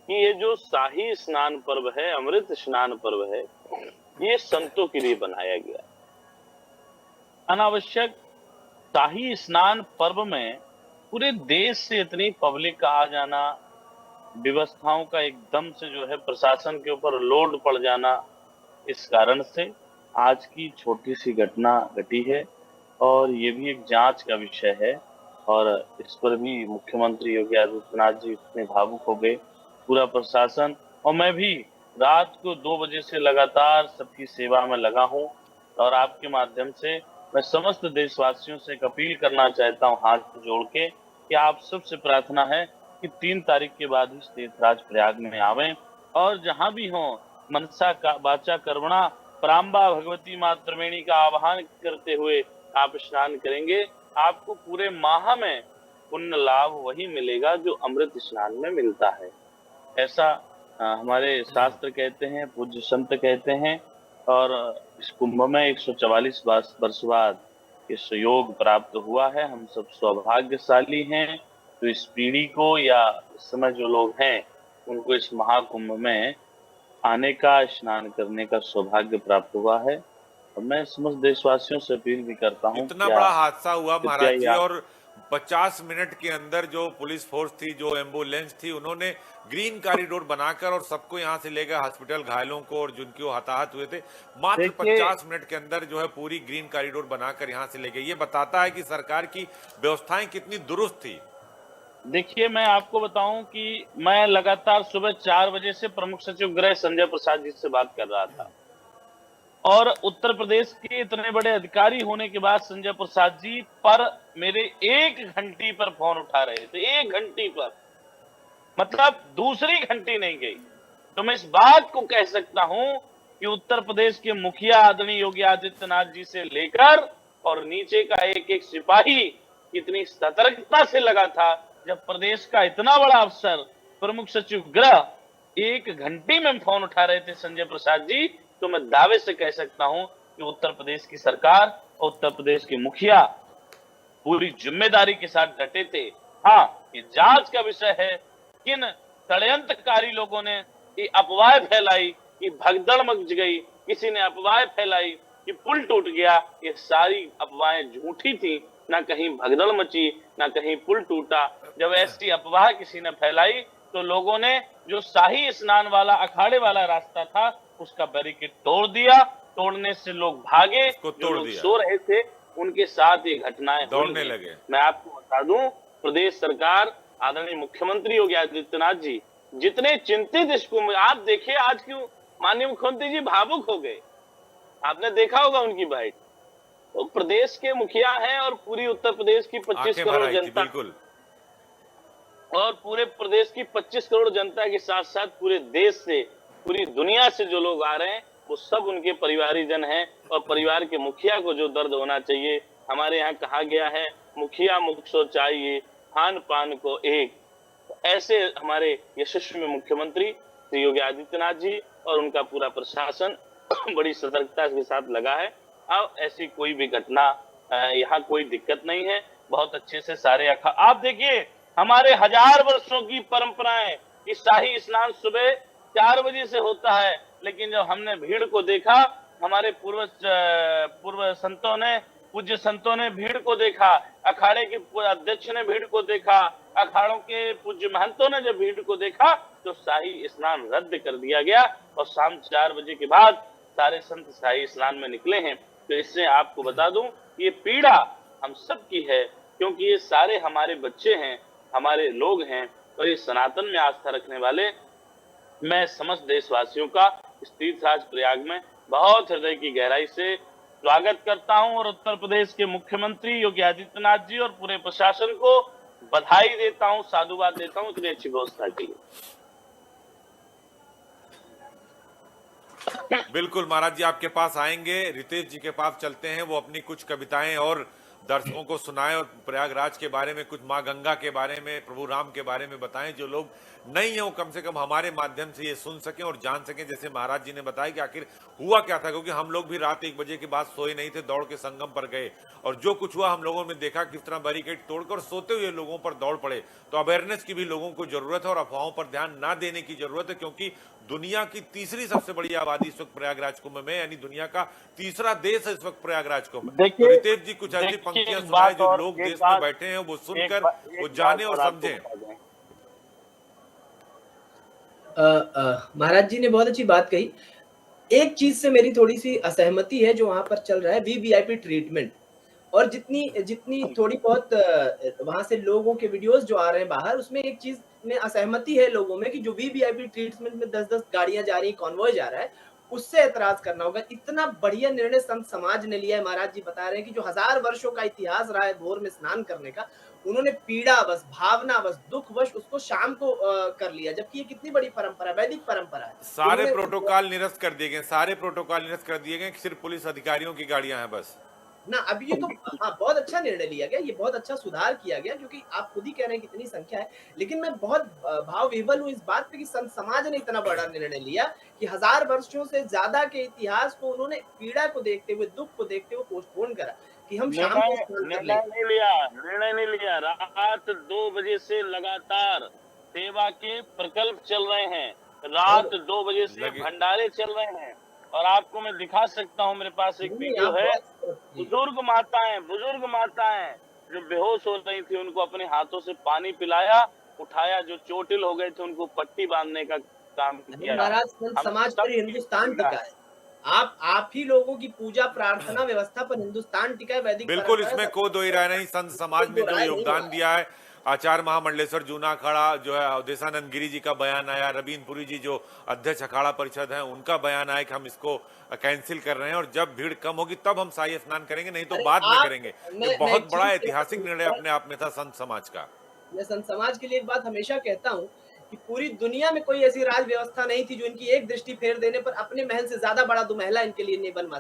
कि ये जो शाही स्नान पर्व है, अमृत स्नान पर्व है, ये संतों के लिए बनाया गया है। अनावश्यक शाही स्नान पर्व में पूरे देश से इतनी पब्लिक का आ जाना, व्यवस्थाओं का एकदम से जो है प्रशासन के ऊपर लोड पड़ जाना, इस कारण से आज की छोटी सी घटना घटी है और ये भी एक जांच का विषय है। और इस पर भी मुख्यमंत्री योगी आदित्यनाथ जी इतने भावुक हो गए, पूरा प्रशासन, और मैं भी रात को 2 बजे से लगातार सबकी सेवा में लगा हूं। और आपके माध्यम से मैं समस्त देशवासियों से एक अपील करना चाहता हूं हाथ जोड़ के कि आप सबसे प्रार्थना है कि 3 तारीख के बाद इस तीर्थराज प्रयाग में आवें और जहां भी हो मनसा का वाचा कर्मणा पराम्बा भगवती माँ त्रिवेणी का आह्वान करते हुए आप स्नान करेंगे। आपको पूरे माह में पुण्य लाभ वही मिलेगा जो अमृत स्नान में मिलता है। ऐसा हमारे शास्त्र कहते हैं, पूज्य संत कहते हैं। और इस कुंभ में 144 वर्ष बाद इस योग प्राप्त हुआ है। हम सब सौभाग्यशाली हैं। तो इस पीढ़ी को या इस समय जो लोग हैं उनको इस महाकुंभ में आने का, स्नान करने का सौभाग्य प्राप्त हुआ है। और मैं समस्त देशवासियों से अपील भी करता हूँ। इतना बड़ा हादसा हुआ महाराज जी, और 50 मिनट के अंदर जो पुलिस फोर्स थी, जो एम्बुलेंस थी, उन्होंने ग्रीन कॉरिडोर बनाकर और सबको यहाँ से ले गए हॉस्पिटल, घायलों को और जिनके हताहत हुए थे, मात्र 50 मिनट के अंदर जो है पूरी ग्रीन कॉरिडोर बनाकर यहाँ से ले गए। ये बताता है कि सरकार की व्यवस्थाएं कितनी दुरुस्त थी। देखिए, मैं आपको बताऊं कि मैं लगातार सुबह 4 बजे से प्रमुख सचिव गृह संजय प्रसाद जी से बात कर रहा था और उत्तर प्रदेश के इतने बड़े अधिकारी होने के बाद संजय प्रसाद जी पर मेरे 1 घंटी पर फोन उठा रहे थे। 1 घंटी पर, मतलब दूसरी घंटी नहीं गई। तो मैं इस बात को कह सकता हूं कि उत्तर प्रदेश के मुखिया आदरणीय योगी आदित्यनाथ जी से लेकर और नीचे का एक एक सिपाही कितनी सतर्कता से लगा था। जब प्रदेश का इतना बड़ा अफसर प्रमुख सचिव गृह 1 घंटे में फोन उठा रहे थे संजय प्रसाद जी, तो मैं दावे से कह सकता हूं कि उत्तर प्रदेश की सरकार और उत्तर प्रदेश के मुखिया पूरी जिम्मेदारी के साथ डटे थे। हाँ, ये जांच का विषय है किन षड्यंत्रकारी लोगों ने ये अफवाह फैलाई कि भगदड़ मच गई, किसी ने अफवाह फैलाई कि पुल टूट गया। ये सारी अफवाहें झूठी थी, ना कहीं भगदड़ मची ना कहीं पुल टूटा। जब ऐसी अफवाह किसी ने फैलाई तो लोगों ने जो शाही स्नान वाला अखाड़े वाला रास्ता था उसका बैरिकेड तोड़ दिया। तोड़ने से लोग भागे, जो लोग सो रहे थे उनके साथ ये घटनाएं दौड़ने लगे। मैं आपको बता दूं, प्रदेश सरकार आदरणीय मुख्यमंत्री योगी आदित्यनाथ जी जितने चिंतित इसको, आप देखिए आज क्यों माननीय मुख्यमंत्री जी भावुक हो गए, आपने देखा होगा उनकी बाइट। तो प्रदेश के मुखिया हैं और पूरी उत्तर प्रदेश की 25 करोड़ जनता, और पूरे प्रदेश की 25 करोड़ जनता के साथ साथ पूरे देश से, पूरी दुनिया से जो लोग आ रहे हैं वो सब उनके परिवारीजन हैं। और परिवार के मुखिया को जो दर्द होना चाहिए, हमारे यहाँ कहा गया है मुखिया मुख सोचाइए खान पान को एक। ऐसे हमारे यशस्वी मुख्यमंत्री श्री योगी आदित्यनाथ जी और उनका पूरा प्रशासन बड़ी सतर्कता के साथ लगा है। अब ऐसी कोई भी घटना, यहाँ कोई दिक्कत नहीं है, बहुत अच्छे से सारे आप देखिए हमारे 1000 वर्षों की परंपराएं कि शाही स्नान सुबह 4 बजे से होता है, लेकिन जब हमने भीड़ को देखा, हमारे पूर्व संतों ने, पूज्य संतों ने भीड़ को देखा, अखाड़े के अध्यक्ष ने भीड़ को देखा, अखाड़ों के पूज्य महंतों ने जब भीड़ को देखा तो शाही स्नान रद्द कर दिया गया और शाम 4 बजे के बाद सारे संत शाही स्नान में निकले हैं। तो इससे आपको बता दूं ये पीड़ा हम सब की है, क्योंकि ये सारे हमारे बच्चे हैं, हमारे लोग हैं और ये सनातन में आस्था रखने वाले। मैं समस्त देशवासियों का इस तीर्थराज प्रयाग में बहुत हृदय की गहराई से स्वागत करता हूं और उत्तर प्रदेश के मुख्यमंत्री योगी आदित्यनाथ जी और पूरे प्रशासन को बधाई देता हूं, साधुवाद देता हूं इतनी अच्छी व्यवस्था के लिए। बिल्कुल महाराज जी आपके पास आएंगे, रितेश जी के पास चलते हैं, वो अपनी कुछ कविताएं और दर्शकों को सुनाएं और प्रयागराज के बारे में, कुछ माँ गंगा के बारे में, प्रभु राम के बारे में बताएं। जो लोग नहीं है वो कम से कम हमारे माध्यम से ये सुन सकें और जान सकें, जैसे महाराज जी ने बताया कि आखिर हुआ क्या था, क्योंकि हम लोग भी रात 1 बजे के बाद सोए नहीं थे, दौड़ के संगम पर गए और जो कुछ हुआ हम लोगों ने देखा किस तरह बैरिकेड तोड़कर सोते हुए लोगों पर दौड़ पड़े। तो अवेयरनेस की भी लोगों को जरूरत है और अफवाहों पर ध्यान ना देने की जरूरत है, क्योंकि दुनिया की तीसरी सबसे बड़ी आबादी इस वक्त प्रयागराज कुंभ में, यानी दुनिया का तीसरा देश है इस वक्त प्रयागराज कुंभ। तो रितेश जी कुछ ऐसी पंक्तियां सुनाए जो लोग देश में बैठे हैं वो सुनकर वो जाने और समझें। महाराज जी ने बहुत अच्छी बात कही। एक चीज से मेरी थोड़ी सी असहमति है जो वहां पर चल रहा है, वीवीआईपी ट्रीटमेंट। और जितनी थोड़ी बहुत वहां से लोगों के वीडियोस जो आ रहे हैं बाहर, उसमें एक चीज में असहमति है लोगों में कि जो वीवीआईपी ट्रीटमेंट में 10-10 गाड़ियां जा रही, कॉन्वॉय जा रहा है, उससे एतराज करना होगा। इतना बढ़िया निर्णय संत समाज ने लिया है। महाराज जी बता रहे हैं कि जो 1000 वर्षों का इतिहास रहा है भोर में स्नान करने का, उन्होंने पीड़ा बस, भावना बस, दुख वश उसको शाम को कर लिया, जबकि ये कितनी बड़ी परंपरा, वैदिक परंपरा है। सारे प्रोटोकॉल निरस्त कर दिए गए, सारे प्रोटोकॉल निरस्त कर दिए गए, सिर्फ पुलिस अधिकारियों की गाड़ियां हैं बस ना। अब ये तो हाँ बहुत अच्छा निर्णय लिया गया, ये बहुत अच्छा सुधार किया गया, क्योंकि आप खुद ही कह रहे हैं कितनी संख्या है। लेकिन मैं बहुत भाव विह्वल हूँ इस बात पे कि संत समाज ने इतना बड़ा निर्णय लिया कि 1000 वर्षों से ज्यादा के इतिहास को उन्होंने पीड़ा को देखते हुए, दुख को देखते हुए पोस्टपोन करा कि हम शाम को निर्णय नहीं लिया। रात 2 बजे से लगातार सेवा के प्रकल्प चल रहे हैं, रात 2 बजे से भंडारे चल रहे हैं। और आपको मैं दिखा सकता हूँ, मेरे पास एक वीडियो है, बुजुर्ग माताएं जो बेहोश हो रही थी उनको अपने हाथों से पानी पिलाया, उठाया, जो चोटिल हो गए थे उनको पट्टी बांधने का काम किया। महाराज समाज पर हिंदुस्तान टिका है। आप ही लोगों की पूजा प्रार्थना व्यवस्था पर हिंदुस्तान टिका है, वैदिक। बिल्कुल, इसमें कोई दो ही राय नहीं। संत समाज ने जो योगदान दिया है, आचार्य महामंडलेश्वर जूना अखाड़ा जो है, अवधेशानंद गिरी जी का बयान आया, रबीनपुरी जी जो अध्यक्ष अखाड़ा परिषद है उनका बयान आया कि हम इसको कैंसिल कर रहे हैं और जब भीड़ कम होगी तब हम शाही स्नान करेंगे, नहीं तो बाद में करेंगे। ये बहुत बड़ा ऐतिहासिक निर्णय अपने आप में था संत समाज का। मैं संत समाज के लिए एक बात हमेशा कहता हूँ कि पूरी दुनिया में कोई ऐसी राज व्यवस्था नहीं थी जो इनकी एक दृष्टि फेर देने पर अपने महल से ज्यादा बड़ा दुमहला इनके लिए नहीं बनवा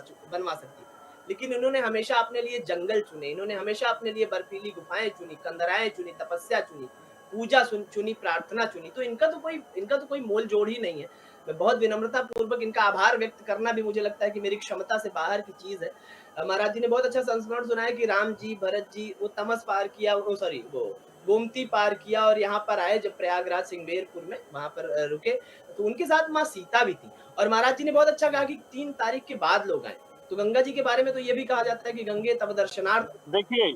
सकती। लेकिन इन्होंने हमेशा अपने लिए जंगल चुने, इन्होंने हमेशा अपने लिए बर्फीली गुफाएं चुनी, कंदराएं चुनी, तपस्या चुनी, पूजा चुनी, प्रार्थना चुनी। तो इनका तो कोई मोल जोड़ ही नहीं है। मैं बहुत विनम्रता पूर्वक इनका आभार व्यक्त करना भी मुझे लगता है कि मेरी क्षमता से बाहर की चीज है। महाराज जी ने बहुत अच्छा संस्मरण सुनाया कि राम जी, भरत जी वो तमस पार किया, वो गोमती पार किया और यहाँ पर आए जब प्रयागराज सिंगबेरपुर में वहां पर रुके तो उनके साथ माँ सीता भी थी। और महाराज जी ने बहुत अच्छा कहा कि 3 तारीख के बाद लोग आए। तो गंगा जी के बारे में तो ये भी कहा जाता है कि गंगे तब दर्शनार्थ। देखिए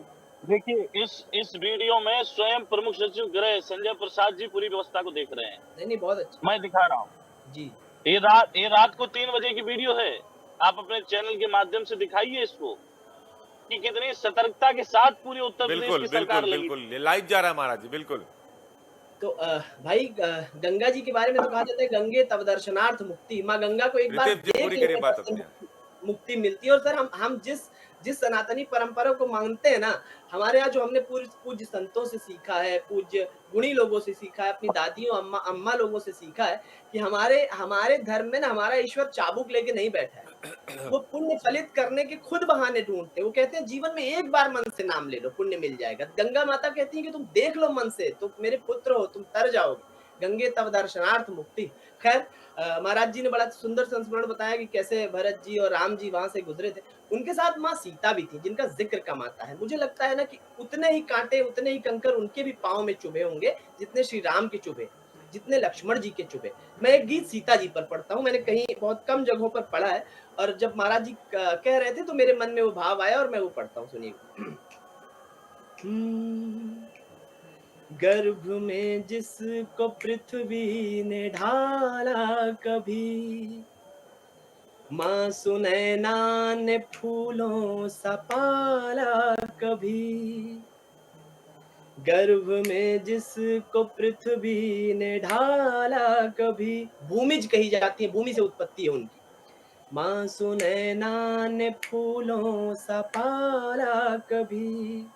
इस वीडियो में स्वयं प्रमुख सचिव गृह संजय प्रसाद जी पूरी व्यवस्था को देख रहे हैं। नहीं बहुत अच्छा, मैं दिखा रहा हूँ जी। ये रात को 3 बजे की वीडियो है, आप अपने चैनल के माध्यम से दिखाइए इसको कि कितनी सतर्कता के साथ पूरी उत्तर प्रदेश की सरकार बिल्कुल लाइव जा रहा है महाराज जी। बिल्कुल। तो भाई गंगा जी के बारे में तो कहा जाता है गंगे तब दर्शनार्थ मुक्ति। माँ गंगा को एक बार मुक्ति मिलती है। और सर हम जिस जिस सनातनी परंपरा को मानते हैं ना, हमारे यहाँ जो हमने पूज्य संतों से सीखा है, पूज्य गुणी लोगों से सीखा है, अपनी दादियों अम्मा लोगों से सीखा है कि हमारे धर्म में ना हमारा ईश्वर चाबुक लेके नहीं बैठा है। वो पुण्य फलित करने के खुद बहाने ढूंढते हैं। वो कहते हैं जीवन में एक बार मन से नाम ले लो, पुण्य मिल जाएगा। गंगा माता कहती है कि तुम देख लो मन से, तुम मेरे पुत्र हो, तुम तर जाओगे। गंगे तव दर्शनार्थ मुक्ति। खैर, महाराज जी ने बड़ा सुंदर संस्मरण बताया कि कैसे भरत जी और राम जी वहां से गुजरे थे। उनके साथ माँ सीता भी थी, जिनका जिक्र कम आता है। मुझे लगता है ना कि उतने ही कांटे, उतने ही कंकर उनके भी पाँव में चुभे होंगे जितने श्री राम के चुभे, जितने लक्ष्मण जी के चुभे। मैं एक गीत सीता जी पर पढ़ता हूँ, मैंने कहीं बहुत कम जगहों पर पढ़ा है, और जब महाराज जी कह रहे थे तो मेरे मन में वो भाव आया और मैं वो पढ़ता हूँ, सुनिए। गर्भ में जिसको पृथ्वी ने ढाला कभी, माँ सुनैना ने फूलों सा पाला कभी। गर्भ में जिसको पृथ्वी ने ढाला कभी, भूमिज कही जाती है, भूमि से उत्पत्ति है उनकी। माँ सुनैना ने फूलों सा पाला कभी,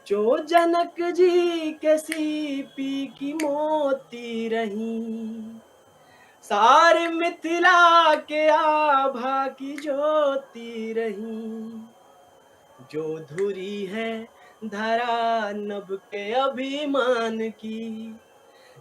जो जनक जी के सीपी की मोती रही, सारी मिथिला के आभा की ज्योति रही। जो धुरी है धरा नभ के अभिमान की,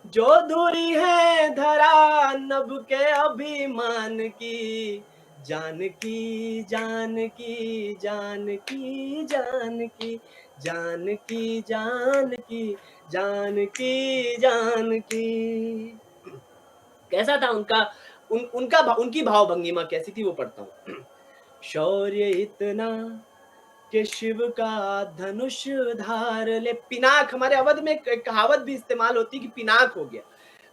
जो धुरी है धरा नभ के अभिमान की। जानकी जानकी जानकी जानकी जानकी जानकी जानकी जानकी। कैसा था उनकी भाव भंगिमा कैसी थी, वो पढ़ता हूँ। शौर्य इतना कि शिव का धनुष धार ले। पिनाक, हमारे अवध में एक कहावत भी इस्तेमाल होती है कि पिनाक हो गया।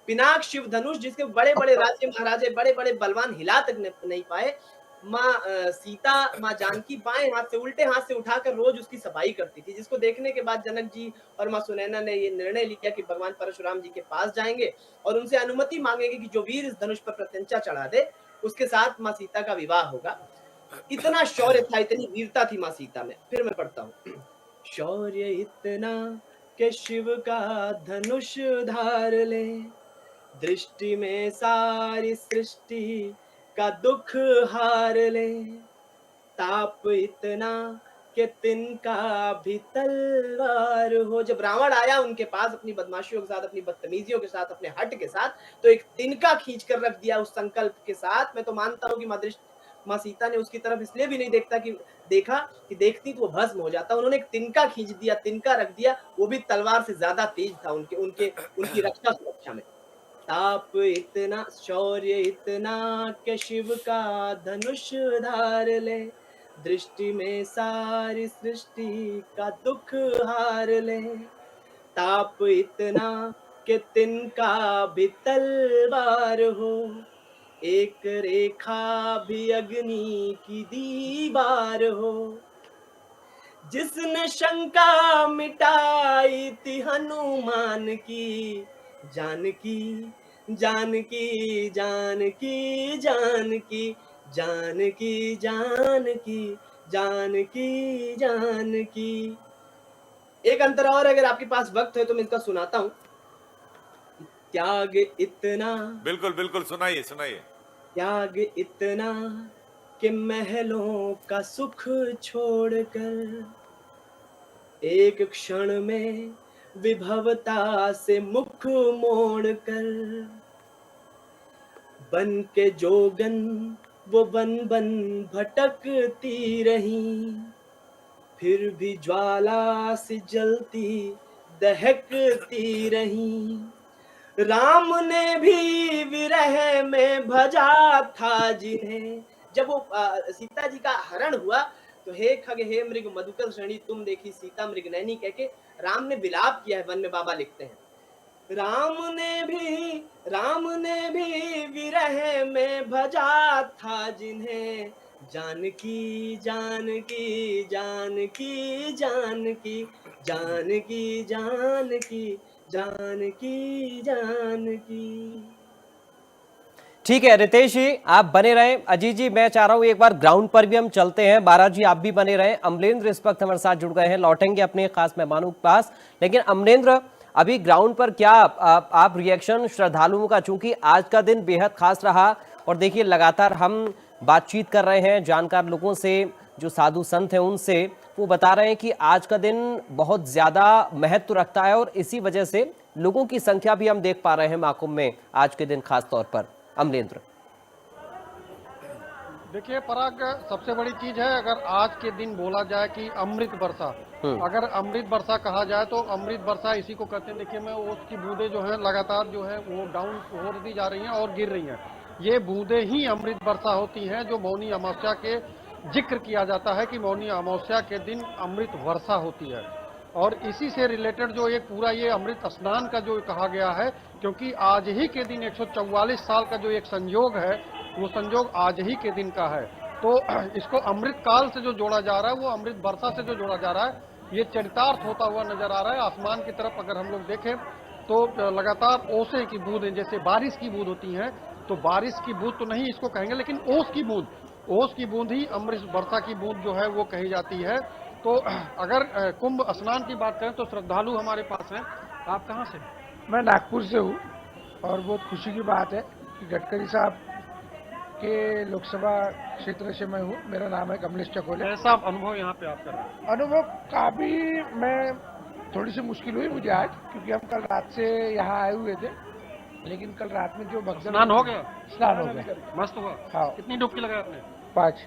पिनाक शिव धनुष, जिसके बड़े बड़े राज्य महाराजे, बड़े बड़े बलवान हिला तक नहीं पाए। माँ सीता, माँ जानकी बाएं हाथ से, उल्टे हाथ से उठाकर रोज उसकी सफाई करती थी, जिसको देखने के बाद जनक जी और माँ सुनैना ने ये निर्णय लिया कि भगवान परशुराम जी के पास जाएंगे और उनसे अनुमति मांगेंगे कि जो वीर इस धनुष पर प्रत्यंचा चढ़ा दे उसके साथ माँ सीता का विवाह होगा। इतना शौर्य था, इतनी वीरता थी माँ सीता में। फिर मैं पढ़ता हूँ। शौर्य इतना के शिव का धनुष धार ले, दृष्टि में सारी सृष्टि का दुख हार ले। ताप इतना कि तिनका भी तलवार हो। जब रावण आया उनके पास अपनी बदमाशियों के साथ, अपनी बदतमीजियों के साथ, अपने हट के साथ, तो एक तिनका खींच कर रख दिया उस संकल्प के साथ। मैं तो मानता हूँ कि माँ सीता ने उसकी तरफ इसलिए भी नहीं देखा कि देखती तो वो भस्म हो जाता। उन्होंने एक तिनका खींच दिया, तिनका रख दिया, वो भी तलवार से ज्यादा तेज था उनकी रक्षा सुरक्षा में। ताप इतना, शौर्य इतना के शिव का धनुष धार ले, दृष्टि में सारी सृष्टि का दुख हार ले। ताप इतना के तिनका भी तलवार हो, एक रेखा भी अग्नि की दीवार हो। जिसने शंका मिटाई थी हनुमान की, जानकी जानकी जानकी जानकी जानकी जानकी जानकी जानकी। एक अंतर और, अगर आपके पास वक्त है तो मैं इसका सुनाता हूं। त्याग इतना, बिल्कुल बिल्कुल, सुनाइए सुनाइए। त्याग इतना कि महलों का सुख छोड़कर, एक क्षण में विभवता से मुख मोड़कर, बन के जोगन वो बन बन भटकती रही, फिर भी ज्वाला सी जलती दहकती रही। राम ने भी विरह में भजा था जिन्हें। जब वो सीता जी का हरण हुआ तो हे खग हे मृग मधुकर श्रेणी तुम देखी सीता मृग नैनी कह के राम ने विलाप किया है। वन में बाबा लिखते हैं, राम ने भी विरह में भजा था जिन्हें, जानकी जानकी जानकी जानकी जानकी जानकी जानकी जानकी। ठीक है रितेश जी, आप बने रहें। अजीत जी, मैं चाह रहा हूं एक बार ग्राउंड पर भी हम चलते हैं। बारा जी, आप भी बने रहें। अमलेंद्र इस वक्त हमारे साथ जुड़ गए हैं, लौटेंगे अपने खास मेहमानों के पास। लेकिन अमलेंद्र, अभी ग्राउंड पर क्या आप रिएक्शन श्रद्धालुओं का, चूंकि आज का दिन बेहद खास रहा और देखिए लगातार हम बातचीत कर रहे हैं जानकार लोगों से, जो साधु संत हैं उनसे, वो बता रहे हैं कि आज का दिन बहुत ज्यादा महत्व रखता है और इसी वजह से लोगों की संख्या भी हम देख पा रहे हैं महाकुंभ में आज के दिन खास तौर पर। अमलेंद्र, देखिए पराग, सबसे बड़ी चीज है, अगर आज के दिन बोला जाए कि अमृत वर्षा, अगर अमृत वर्षा कहा जाए तो अमृत वर्षा इसी को कहते हैं। देखिए मैं ओस की बूंदें जो है लगातार जो है वो डाउन होती जा रही हैं और गिर रही हैं। ये बूंदें ही अमृत वर्षा होती हैं जो मौनी अमावस्या के जिक्र किया जाता है कि मौनी अमावस्या के दिन अमृत वर्षा होती है। और इसी से रिलेटेड जो एक पूरा ये अमृत स्नान का जो कहा गया है, क्योंकि आज ही के दिन 144 साल का जो एक संयोग है वो संयोग आज ही के दिन का है, तो इसको अमृत काल से जो जोड़ा जा रहा है वो अमृत वर्षा से जो जोड़ा जा रहा है, ये चरितार्थ होता हुआ नजर आ रहा है। आसमान की तरफ अगर हम लोग देखें तो लगातार ओसे की बूंदें, जैसे बारिश की बूंद होती हैं, तो बारिश की बूंद तो नहीं इसको कहेंगे, लेकिन ओस की बूंद, ओस की बूंद ही अमृत वर्षा की बूंद जो है वो कही जाती है। तो अगर कुंभ स्नान की बात करें तो श्रद्धालु हमारे पास हैं। आप कहाँ से? मैं नागपुर से हूँ और बहुत खुशी की बात है कि गडकरी साहब के लोकसभा क्षेत्र से मैं हूँ। मेरा नाम है कमलेश चकोले। ऐसा अनुभव यहाँ पे आप कर रहे हैं? अनुभव काफी, मैं थोड़ी सी मुश्किल हुई मुझे आज, क्योंकि हम कल रात से यहाँ आए हुए थे, लेकिन कल रात में जो स्नान हो गया? स्नान हो गया, मस्त हुआ। हाँ। कितनी डुबकी लगाई आपने? 5,